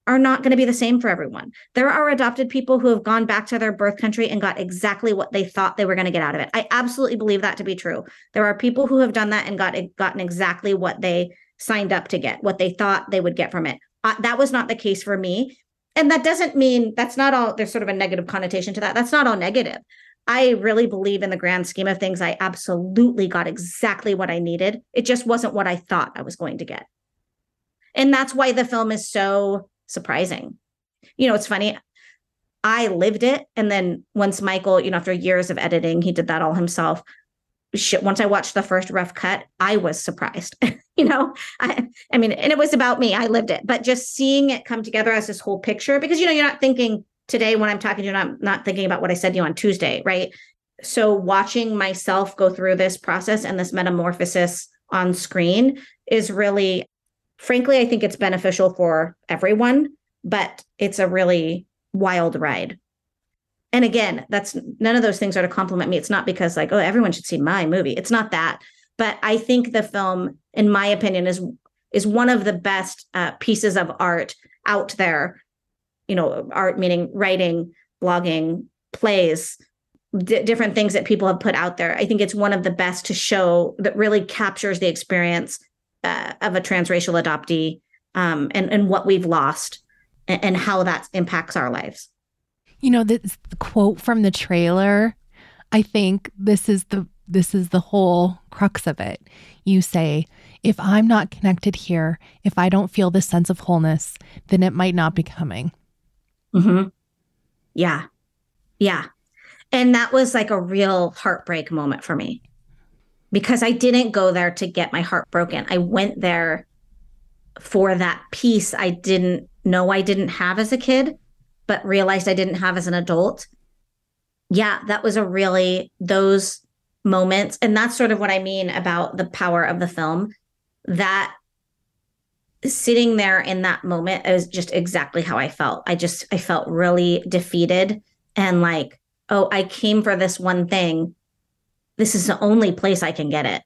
are not going to be the same for everyone. There are adopted people who have gone back to their birth country and got exactly what they thought they were going to get out of it. I absolutely believe that to be true. There are people who have done that and gotten exactly what they signed up to get, what they thought they would get from it. That was not the case for me. And that doesn't mean that's not all, there's sort of a negative connotation to that. That's not all negative. I really believe in the grand scheme of things, I absolutely got exactly what I needed. It just wasn't what I thought I was going to get. And that's why the film is so surprising. It's funny. I lived it. And then once Michael, after years of editing, he did that all himself. Once I watched the first rough cut, I was surprised. I mean, and it was about me. I lived it. But just seeing it come together as this whole picture, because, you're not thinking today when I'm talking to you, I'm not thinking about what I said to you on Tuesday, right? So watching myself go through this process and this metamorphosis on screen is really, frankly, I think it's beneficial for everyone, but it's a really wild ride. And again, none of those things are to compliment me. It's not because everyone should see my movie. It's not that. But I think the film, in my opinion, is one of the best pieces of art out there. Art meaning writing, blogging, plays, different things that people have put out there. I think it's one of the best to show that really captures the experience of a transracial adoptee and what we've lost and how that impacts our lives. The quote from the trailer, I think this is the whole crux of it. You say, if I'm not connected here, if I don't feel this sense of wholeness, then it might not be coming. Mm-hmm. Yeah. Yeah. And that was like a real heartbreak moment for me because I didn't go there to get my heart broken. I went there for that piece I didn't know I didn't have as a kid, but realized I didn't have as an adult. Yeah, that was those moments. And that's sort of what I mean about the power of the film, that sitting there in that moment is just exactly how I felt. I felt really defeated and like, oh, I came for this one thing. This is the only place I can get it.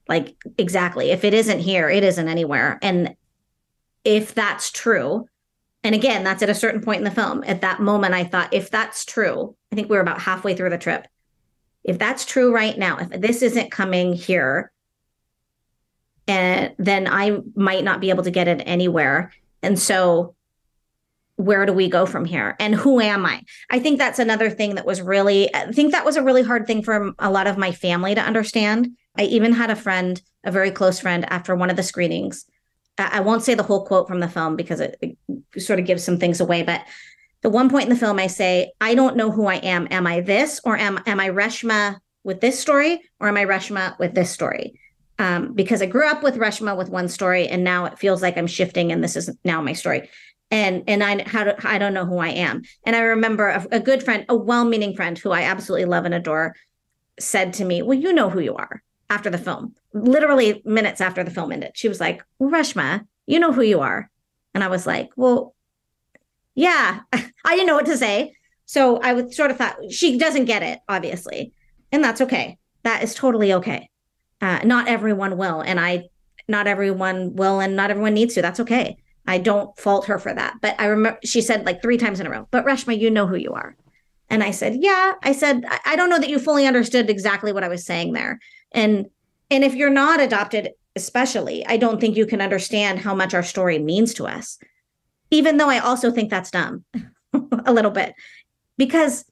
Like, exactly. If it isn't here, it isn't anywhere. And if that's true, and again, that's at a certain point in the film. At that moment, I thought, if that's true, I think we were about halfway through the trip. If that's true right now, if this isn't coming here, and then I might not be able to get it anywhere. And so where do we go from here? And who am I? I think that's another thing that was I think that was a really hard thing for a lot of my family to understand. I even had a friend, a very close friend, after one of the screenings. I won't say the whole quote from the film because it sort of gives some things away. But at one point in the film, I say, I don't know who I am. Am I this, or am I Reshma with this story, or am I Reshma with this story? Because I grew up with Reshma with one story, and now it feels like I'm shifting, and this is now my story. And I don't know who I am. And I remember a good friend, a well-meaning friend who I absolutely love and adore, said to me, well, you know who you are, after the film, literally minutes after the film ended. She was like, well, Reshma, you know who you are. And I was like, well, yeah, I didn't know what to say. So I would sort of thought, she doesn't get it, obviously. And that's okay. That is totally okay. Not everyone will. And not everyone will, and not everyone needs to. That's okay. I don't fault her for that. But I remember she said like 3 times in a row, but Reshma, you know who you are. And I said, yeah. I said, I don't know that you fully understood exactly what I was saying there. And if you're not adopted, especially, I don't think you can understand how much our story means to us, even though I also think that's dumb a little bit, because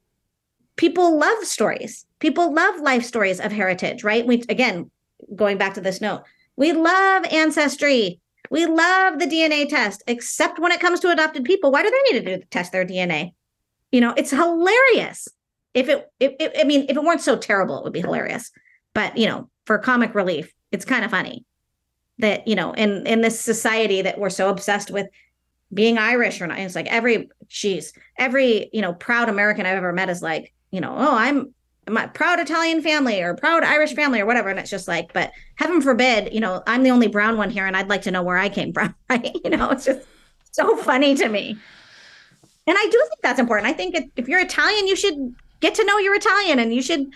people love stories. People love life stories of heritage, right? Again, going back to this note, we love ancestry. We love the DNA test, except when it comes to adopted people. Why do they need to test their DNA? It's hilarious. If it weren't so terrible, it would be hilarious. But, for comic relief, it's kind of funny that, in this society that we're so obsessed with being Irish or not. It's like every proud American I've ever met is like, oh, I'm a proud Italian family or proud Irish family or whatever. And it's just like, but heaven forbid, I'm the only brown one here and I'd like to know where I came from. Right. It's just so funny to me. And I do think that's important. I think if you're Italian, you should get to know you're Italian, and you should,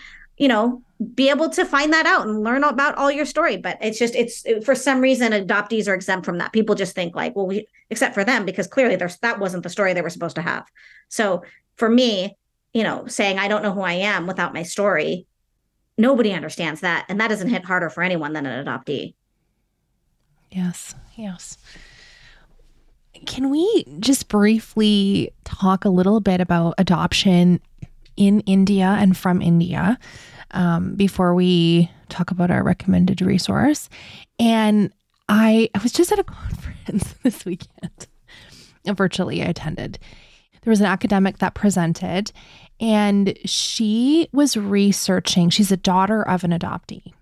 be able to find that out and learn about all your story. But it's for some reason, adoptees are exempt from that. People just think like, well, except for them, because clearly that wasn't the story they were supposed to have. So for me, saying I don't know who I am without my story, nobody understands that. And that doesn't hit harder for anyone than an adoptee. Yes. Can we just briefly talk a little bit about adoption in India and from India before we talk about our recommended resource? And I was just at a conference this weekend, virtually I attended. There was an academic that presented, and she was researching, she's a daughter of an adoptee,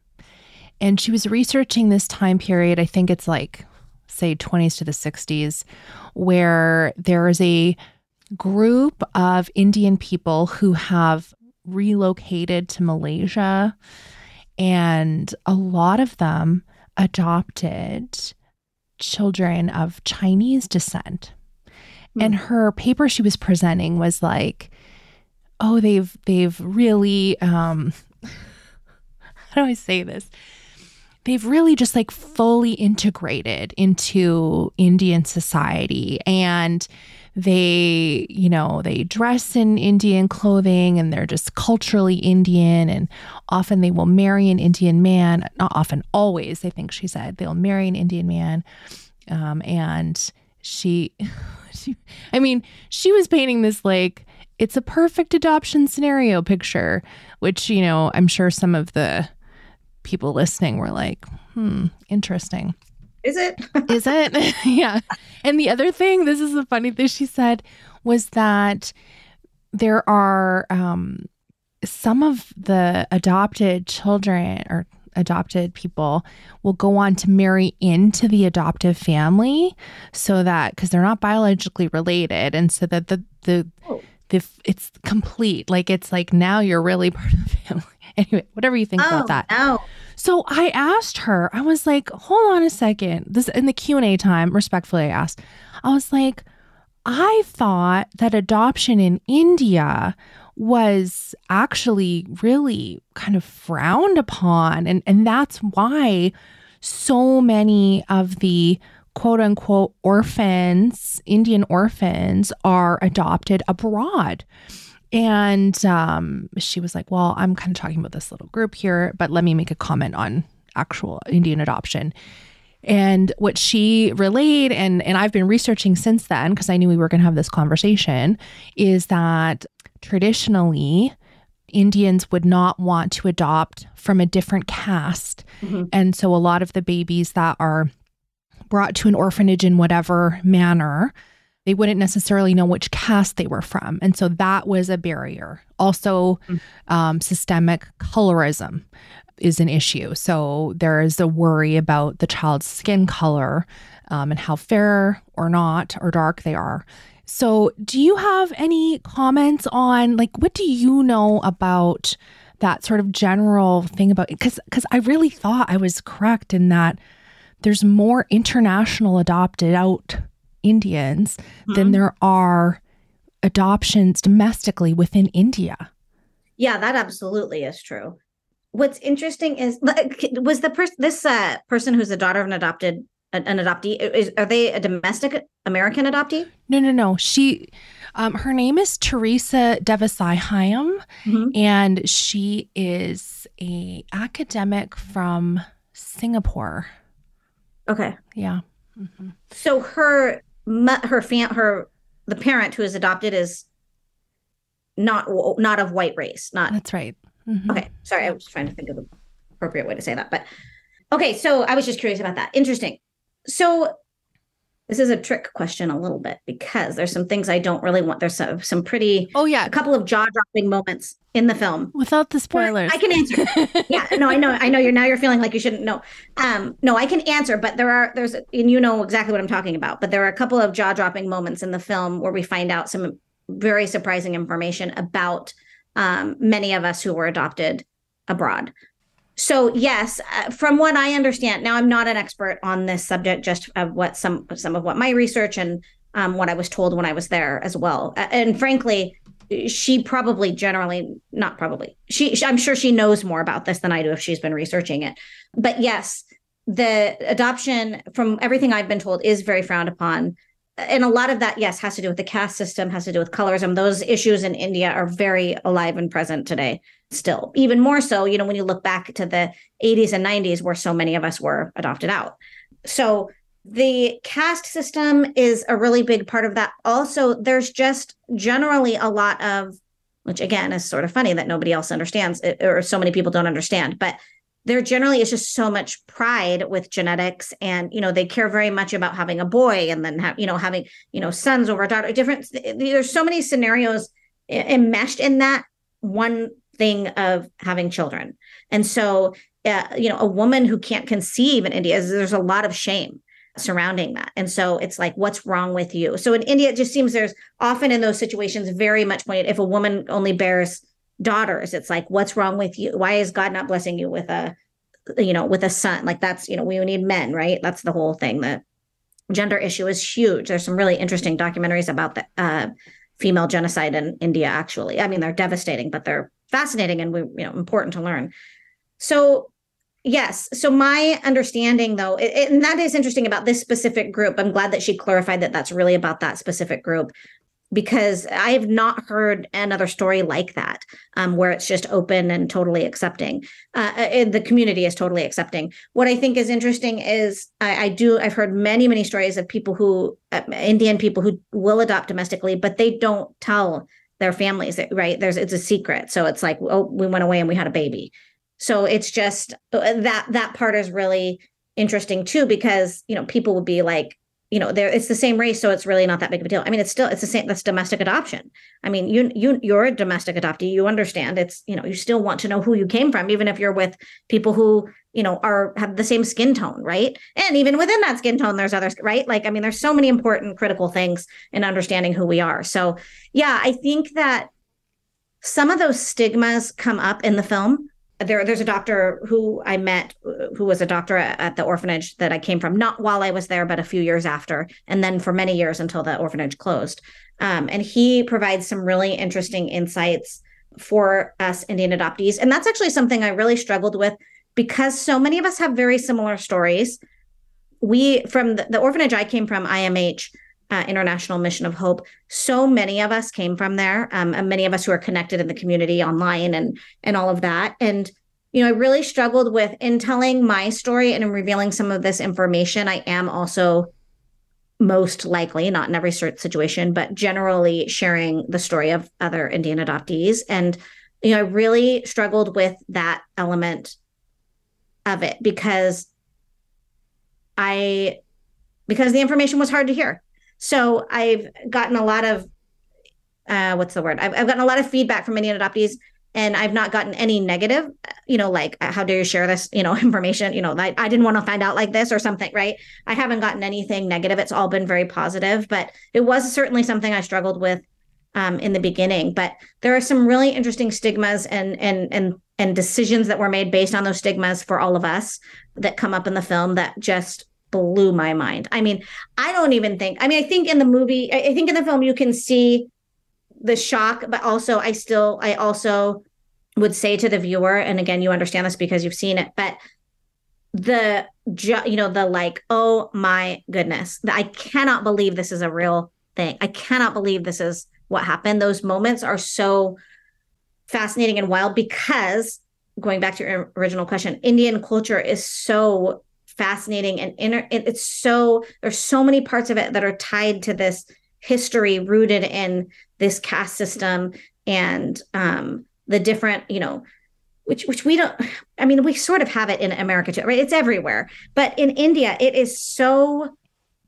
and she was researching this time period, I think it's like, say, 20s to the 60s, where there is a group of Indian people who have relocated to Malaysia, and a lot of them adopted children of Chinese descent. And her paper she was presenting was like, oh, they've really, how do I say this? They've really just like fully integrated into Indian society, and they dress in Indian clothing, and they're just culturally Indian, and often they will marry an Indian man. Not often, always, I think she said, they'll marry an Indian man. And she was painting this like, it's a perfect adoption scenario picture, which, I'm sure some of the people listening were like, interesting. Is it? Is it? Yeah. And the other thing, this is the funny thing she said, was that there are some of the adopted children or adopted people will go on to marry into the adoptive family, so that, because they're not biologically related, and so that the it's complete. Like, it's like, now you're really part of the family. Anyway, whatever you think about that. No. So I asked her, I was like, hold on a second. This in the Q&A time, respectfully, I asked, I was like, I thought that adoption in India was actually really kind of frowned upon. And that's why so many of the quote unquote orphans, Indian orphans, are adopted abroad. And she was like, well, I'm kind of talking about this little group here, but let me make a comment on actual Indian adoption. And what she relayed, and I've been researching since then, because I knew we were going to have this conversation, is that traditionally Indians would not want to adopt from a different caste. Mm-hmm. And so a lot of the babies that are brought to an orphanage in whatever manner, they wouldn't necessarily know which caste they were from. And so that was a barrier. Also, systemic colorism is an issue. So there is a worry about the child's skin color and how fair or not or dark they are. So do you have any comments on, like, what do you know about that sort of general thing about it? Because I really thought I was correct in that there's more international adopted out Indians than there are adoptions domestically within India. Yeah, that absolutely is true. What's interesting is, was this person who's the daughter of an adoptee, are they a domestic American adoptee? No. She, her name is Teresa Devasai-Hyam, and she is a academic from Singapore. Okay. Yeah. So the parent who is adopted is not of white race. That's right. Okay. Sorry, I was trying to think of the appropriate way to say that. But okay, so I was just curious about that. Interesting. So this is a trick question a little bit, because there's some things I don't really want. There's some pretty, a couple of jaw-dropping moments in the film. Without the spoilers. I can answer. Yeah, no, I know you're feeling like you shouldn't know. No, I can answer, but and you know exactly what I'm talking about. But there are a couple of jaw-dropping moments in the film where we find out some very surprising information about many of us who were adopted abroad. So yes, from what I understand, now I'm not an expert on this subject, just of what some of what my research and what I was told when I was there as well. And frankly, she probably I'm sure she knows more about this than I do if she's been researching it. But yes, the adoption, from everything I've been told, is very frowned upon. And a lot of that, yes, has to do with the caste system, has to do with colorism. Those issues in India are very alive and present today still. Even more so, when you look back to the 80s and 90s where so many of us were adopted out. So the caste system is a really big part of that. Also, there's just generally a lot of, which again is sort of funny that nobody else understands, or so many people don't understand, but there generally is just so much pride with genetics, and they care very much about having a boy, and then having sons over a daughter. There's so many scenarios enmeshed in that one thing of having children, and so a woman who can't conceive in India, there's a lot of shame surrounding that, and so it's like, what's wrong with you? So in India, it just seems there's often in those situations very much pointed. If a woman only bears daughters, it's like, what's wrong with you? Why is God not blessing you with a son? Like, that's, we need men, right? That's the whole thing. The gender issue is huge. There's some really interesting documentaries about the female genocide in India, actually. I mean, they're devastating, but they're fascinating and important to learn. So yes. So my understanding, though, and that is interesting about this specific group. I'm glad that she clarified that that's really about that specific group, because I have not heard another story like that, where it's just open and totally accepting. The community is totally accepting. What I think is interesting is I've heard many, many stories of people Indian people who will adopt domestically, but they don't tell their families, right? It's a secret. So it's like, oh, we went away and we had a baby. So it's just that part is really interesting too, because, people would be like, it's the same race, so it's really not that big of a deal. I mean, it's the same. That's domestic adoption. I mean, you're a domestic adoptee. You understand it's, you still want to know who you came from, even if you're with people who, have the same skin tone, right? And even within that skin tone, there's others, right? Like, I mean, there's so many important critical things in understanding who we are. So yeah, I think that some of those stigmas come up in the film. There's a doctor who I met who was a doctor at the orphanage that I came from, not while I was there, but a few years after, and then for many years until the orphanage closed. And he provides some really interesting insights for us Indian adoptees. And that's actually something I really struggled with, because so many of us have very similar stories. From the orphanage I came from, IMH, International Mission of Hope, so many of us came from there, and many of us who are connected in the community online and all of that. And, I really struggled with, in telling my story and in revealing some of this information, I am also most likely, not in every situation, but generally sharing the story of other Indian adoptees. And, I really struggled with that element of it because the information was hard to hear. So I've gotten a lot of, I've gotten a lot of feedback from Indian adoptees, and I've not gotten any negative, like, how dare you share this, information, I didn't want to find out like this or something, right? I haven't gotten anything negative. It's all been very positive, but it was certainly something I struggled with in the beginning. But there are some really interesting stigmas and decisions that were made based on those stigmas for all of us that come up in the film that just blew my mind. I mean, I think in the film you can see the shock, but also I also would say to the viewer, and again, you understand this because you've seen it, but the like, oh my goodness, I cannot believe this is a real thing. I cannot believe this is what happened. Those moments are so fascinating and wild, because going back to your original question, Indian culture is so fascinating, and there's so many parts of it that are tied to this history rooted in this caste system and the different, which we don't, I mean, we sort of have it in America too, right? It's everywhere. But in India, it is so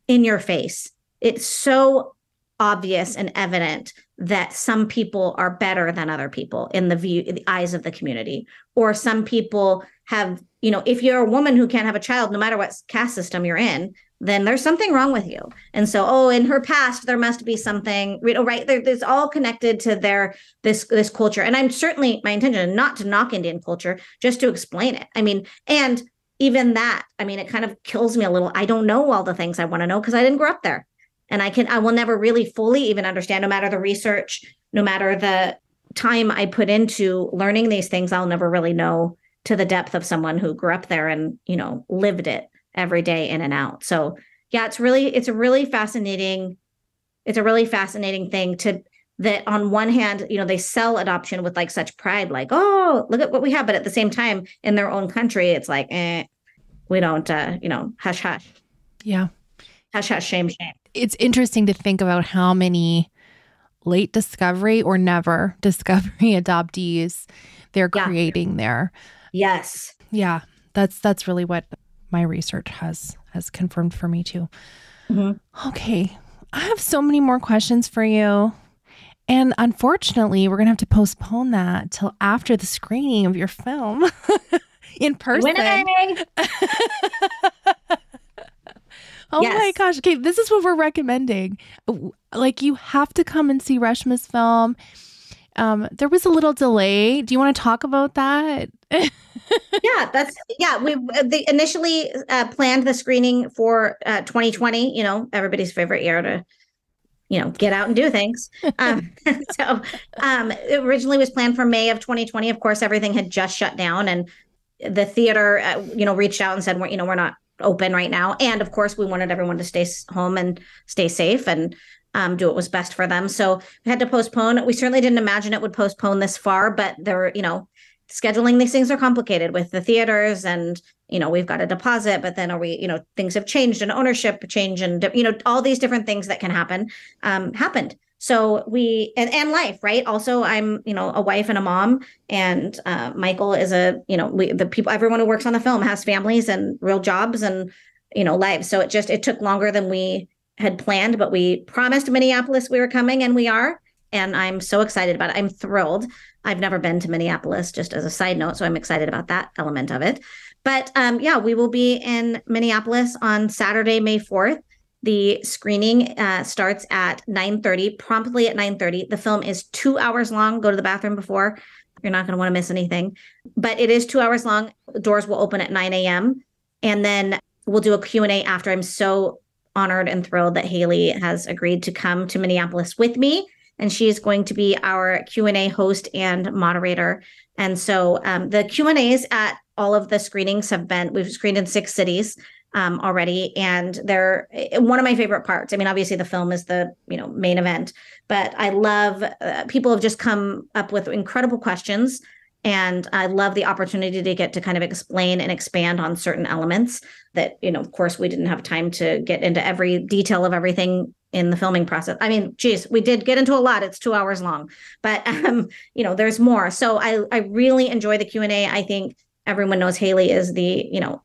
in your face. It's so obvious and evident that some people are better than other people in the eyes of the community, or some people have, if you're a woman who can't have a child, no matter what caste system you're in, then there's something wrong with you. And so, in her past, there must be something, right? There's all connected to this culture. And I'm certainly, my intention is not to knock Indian culture, just to explain it. I mean, and even that, I mean, it kind of kills me a little. I don't know all the things I want to know because I didn't grow up there. And I will never really fully even understand, no matter the research no matter the time I put into learning these things, I'll never really know to the depth of someone who grew up there and, lived it every day in and out. So yeah, it's a really fascinating thing that on one hand, they sell adoption with like such pride, like, oh, look at what we have. But at the same time, in their own country, it's like, we don't, hush, hush. Yeah. Hush, hush, shame, shame. It's interesting to think about how many late discovery or never discovery adoptees they're creating there. Yes. Yeah. That's really what my research has confirmed for me too. Mm-hmm. Okay. I have so many more questions for you. And unfortunately, we're going to have to postpone that till after the screening of your film in person. Oh yes. My gosh. Okay, this is what we're recommending. Like, you have to come and see Reshma's film. There was a little delay. Do you want to talk about that? They initially planned the screening for 2020, everybody's favorite year to get out and do things. It originally was planned for May of 2020. Of course, everything had just shut down, and the theater, reached out and said, we're not open right now. And of course, we wanted everyone to stay home and stay safe and do what was best for them. So we had to postpone. We certainly didn't imagine it would postpone this far, but there, scheduling these things are complicated with the theaters, and we've got a deposit, but then things have changed and ownership change, and all these different things that can happen happened. So and life, right? Also, I'm a wife and a mom, and Michael is everyone who works on the film has families and real jobs and lives. So it took longer than we had planned, but we promised Minneapolis we were coming, and we are. And I'm so excited about it. I'm thrilled. I've never been to Minneapolis, just as a side note, so I'm excited about that element of it. But we will be in Minneapolis on Saturday, May 4th. The screening starts at 9:30, promptly at 9:30. The film is 2 hours long. Go to the bathroom before. You're not going to want to miss anything. But it is 2 hours long. The doors will open at 9 a.m. And then we'll do a Q&A after. I'm so honored and thrilled that Haley has agreed to come to Minneapolis with me. And she is going to be our Q&A host and moderator. And so the Q&As at all of the screenings we've screened in 6 cities already. And they're one of my favorite parts. I mean, obviously the film is the, main event, but I love people have just come up with incredible questions. And I love the opportunity to get to kind of explain and expand on certain elements that, of course, we didn't have time to get into every detail of everything in the filming process. I mean, geez, we did get into a lot. It's 2 hours long, but, there's more. So I really enjoy the Q&A. I think everyone knows Haley is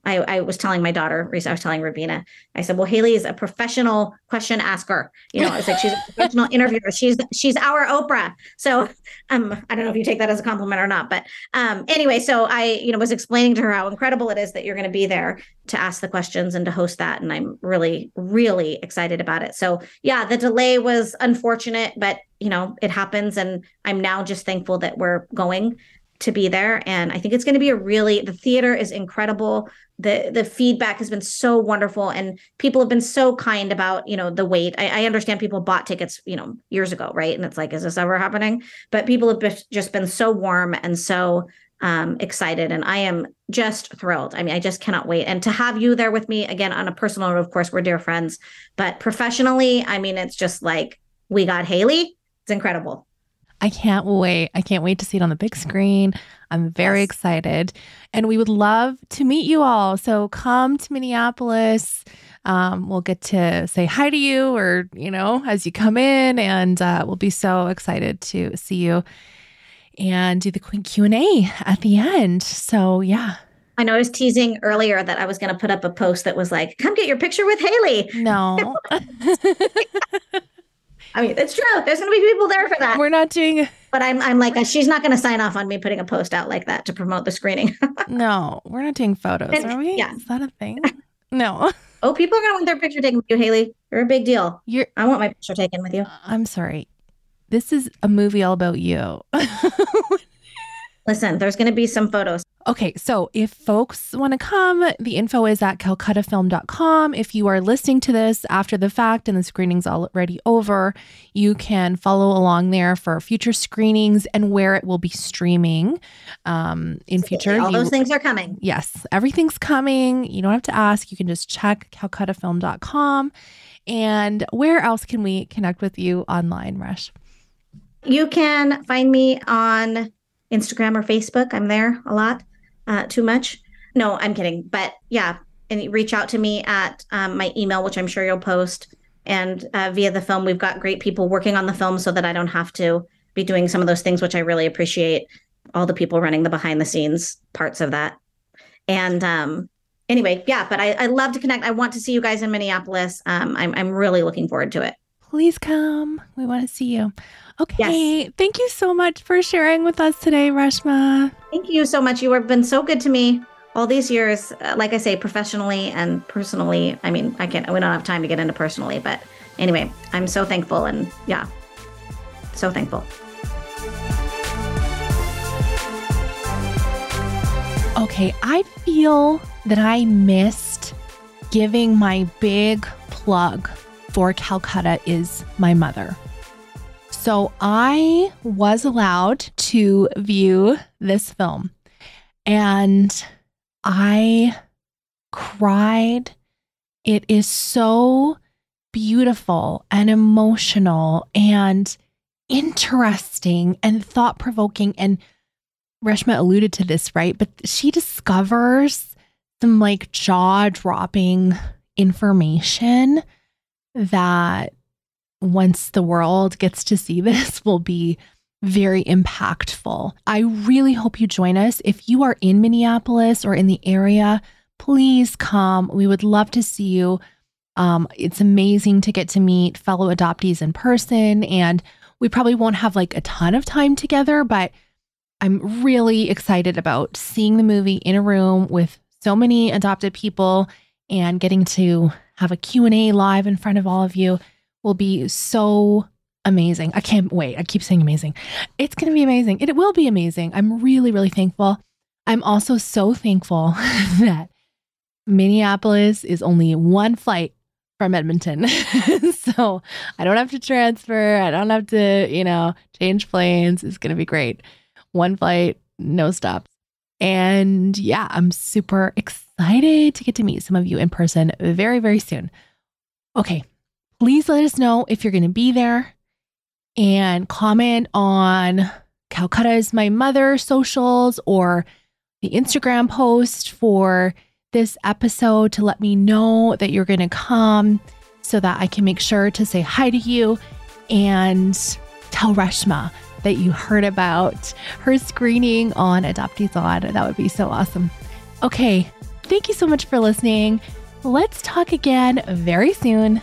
I was telling my daughter, I was telling Rabina, I said, well, Haley is a professional question asker. I was like, she's a professional interviewer. She's our Oprah. So I don't know if you take that as a compliment or not, but anyway, so I, was explaining to her how incredible it is that you're going to be there to ask the questions and to host that. And I'm really, really excited about it. So yeah, the delay was unfortunate, but it happens. And I'm now just thankful that we're going to be there. And I think it's going to be the theater is incredible. The feedback has been so wonderful, and people have been so kind about, the wait. I understand people bought tickets, years ago. Right. And it's like, is this ever happening? But people have just been so warm and so excited. And I am just thrilled. I mean, I just cannot wait. And to have you there with me again, on a personal note, of course, we're dear friends, but professionally, I mean, it's just like, we got Haley. It's incredible. I can't wait. I can't wait to see it on the big screen. I'm very excited. And we would love to meet you all. So come to Minneapolis. We'll get to say hi to you or, as you come in, and we'll be so excited to see you and do the quick Q&A at the end. So, yeah. I know I was teasing earlier that I was going to put up a post that was like, come get your picture with Haley. No. I mean, it's true. There's going to be people there for that. We're not doing... But I'm like, she's not going to sign off on me putting a post out like that to promote the screening. No, we're not doing photos, are we? Yeah. Is that a thing? No. Oh, people are going to want their picture taken with you, Haley. You're a big deal. I want my picture taken with you. I'm sorry. This is a movie all about you. Listen, there's going to be some photos. Okay, so if folks want to come, the info is at calcuttafilm.com. If you are listening to this after the fact and the screening's already over, you can follow along there for future screenings and where it will be streaming in future. All those things are coming. Yes, everything's coming. You don't have to ask. You can just check calcuttafilm.com. And where else can we connect with you online, Resh? You can find me on Instagram or Facebook. I'm there a lot. Too much? No, I'm kidding. But yeah, and reach out to me at my email, which I'm sure you'll post. And via the film, we've got great people working on the film so that I don't have to be doing some of those things, which I really appreciate. All the people running the behind the scenes parts of that. And anyway, yeah, but I love to connect. I want to see you guys in Minneapolis. I'm really looking forward to it. Please come. We want to see you. Okay. Yes. Thank you so much for sharing with us today, Reshma. Thank you so much. You have been so good to me all these years. Like I say, professionally and personally. I mean, we don't have time to get into personally, but anyway, I'm so thankful. And yeah, so thankful. Okay. I feel that I missed giving my big plug for Calcutta Is My Mother. So I was allowed to view this film and I cried. It is so beautiful and emotional and interesting and thought-provoking. And Reshma alluded to this, right? But she discovers some like jaw-dropping information that once the world gets to see this will be very impactful. I really hope you join us. If you are in Minneapolis or in the area, please come. We would love to see you. It's amazing to get to meet fellow adoptees in person, and we probably won't have like a ton of time together, but I'm really excited about seeing the movie in a room with so many adopted people and getting to have a Q&A live in front of all of you. Will be so amazing. I can't wait. I keep saying amazing. It's going to be amazing. It will be amazing. I'm really, really thankful. I'm also so thankful that Minneapolis is only one flight from Edmonton. So I don't have to transfer. I don't have to, change planes. It's going to be great. One flight, no stops. And yeah, I'm super excited to get to meet some of you in person very, very soon. Okay. Please let us know if you're going to be there and comment on Calcutta Is My Mother socials or the Instagram post for this episode to let me know that you're going to come so that I can make sure to say hi to you and tell Reshma that you heard about her screening on Adoptees On. That would be so awesome. Okay. Thank you so much for listening. Let's talk again very soon.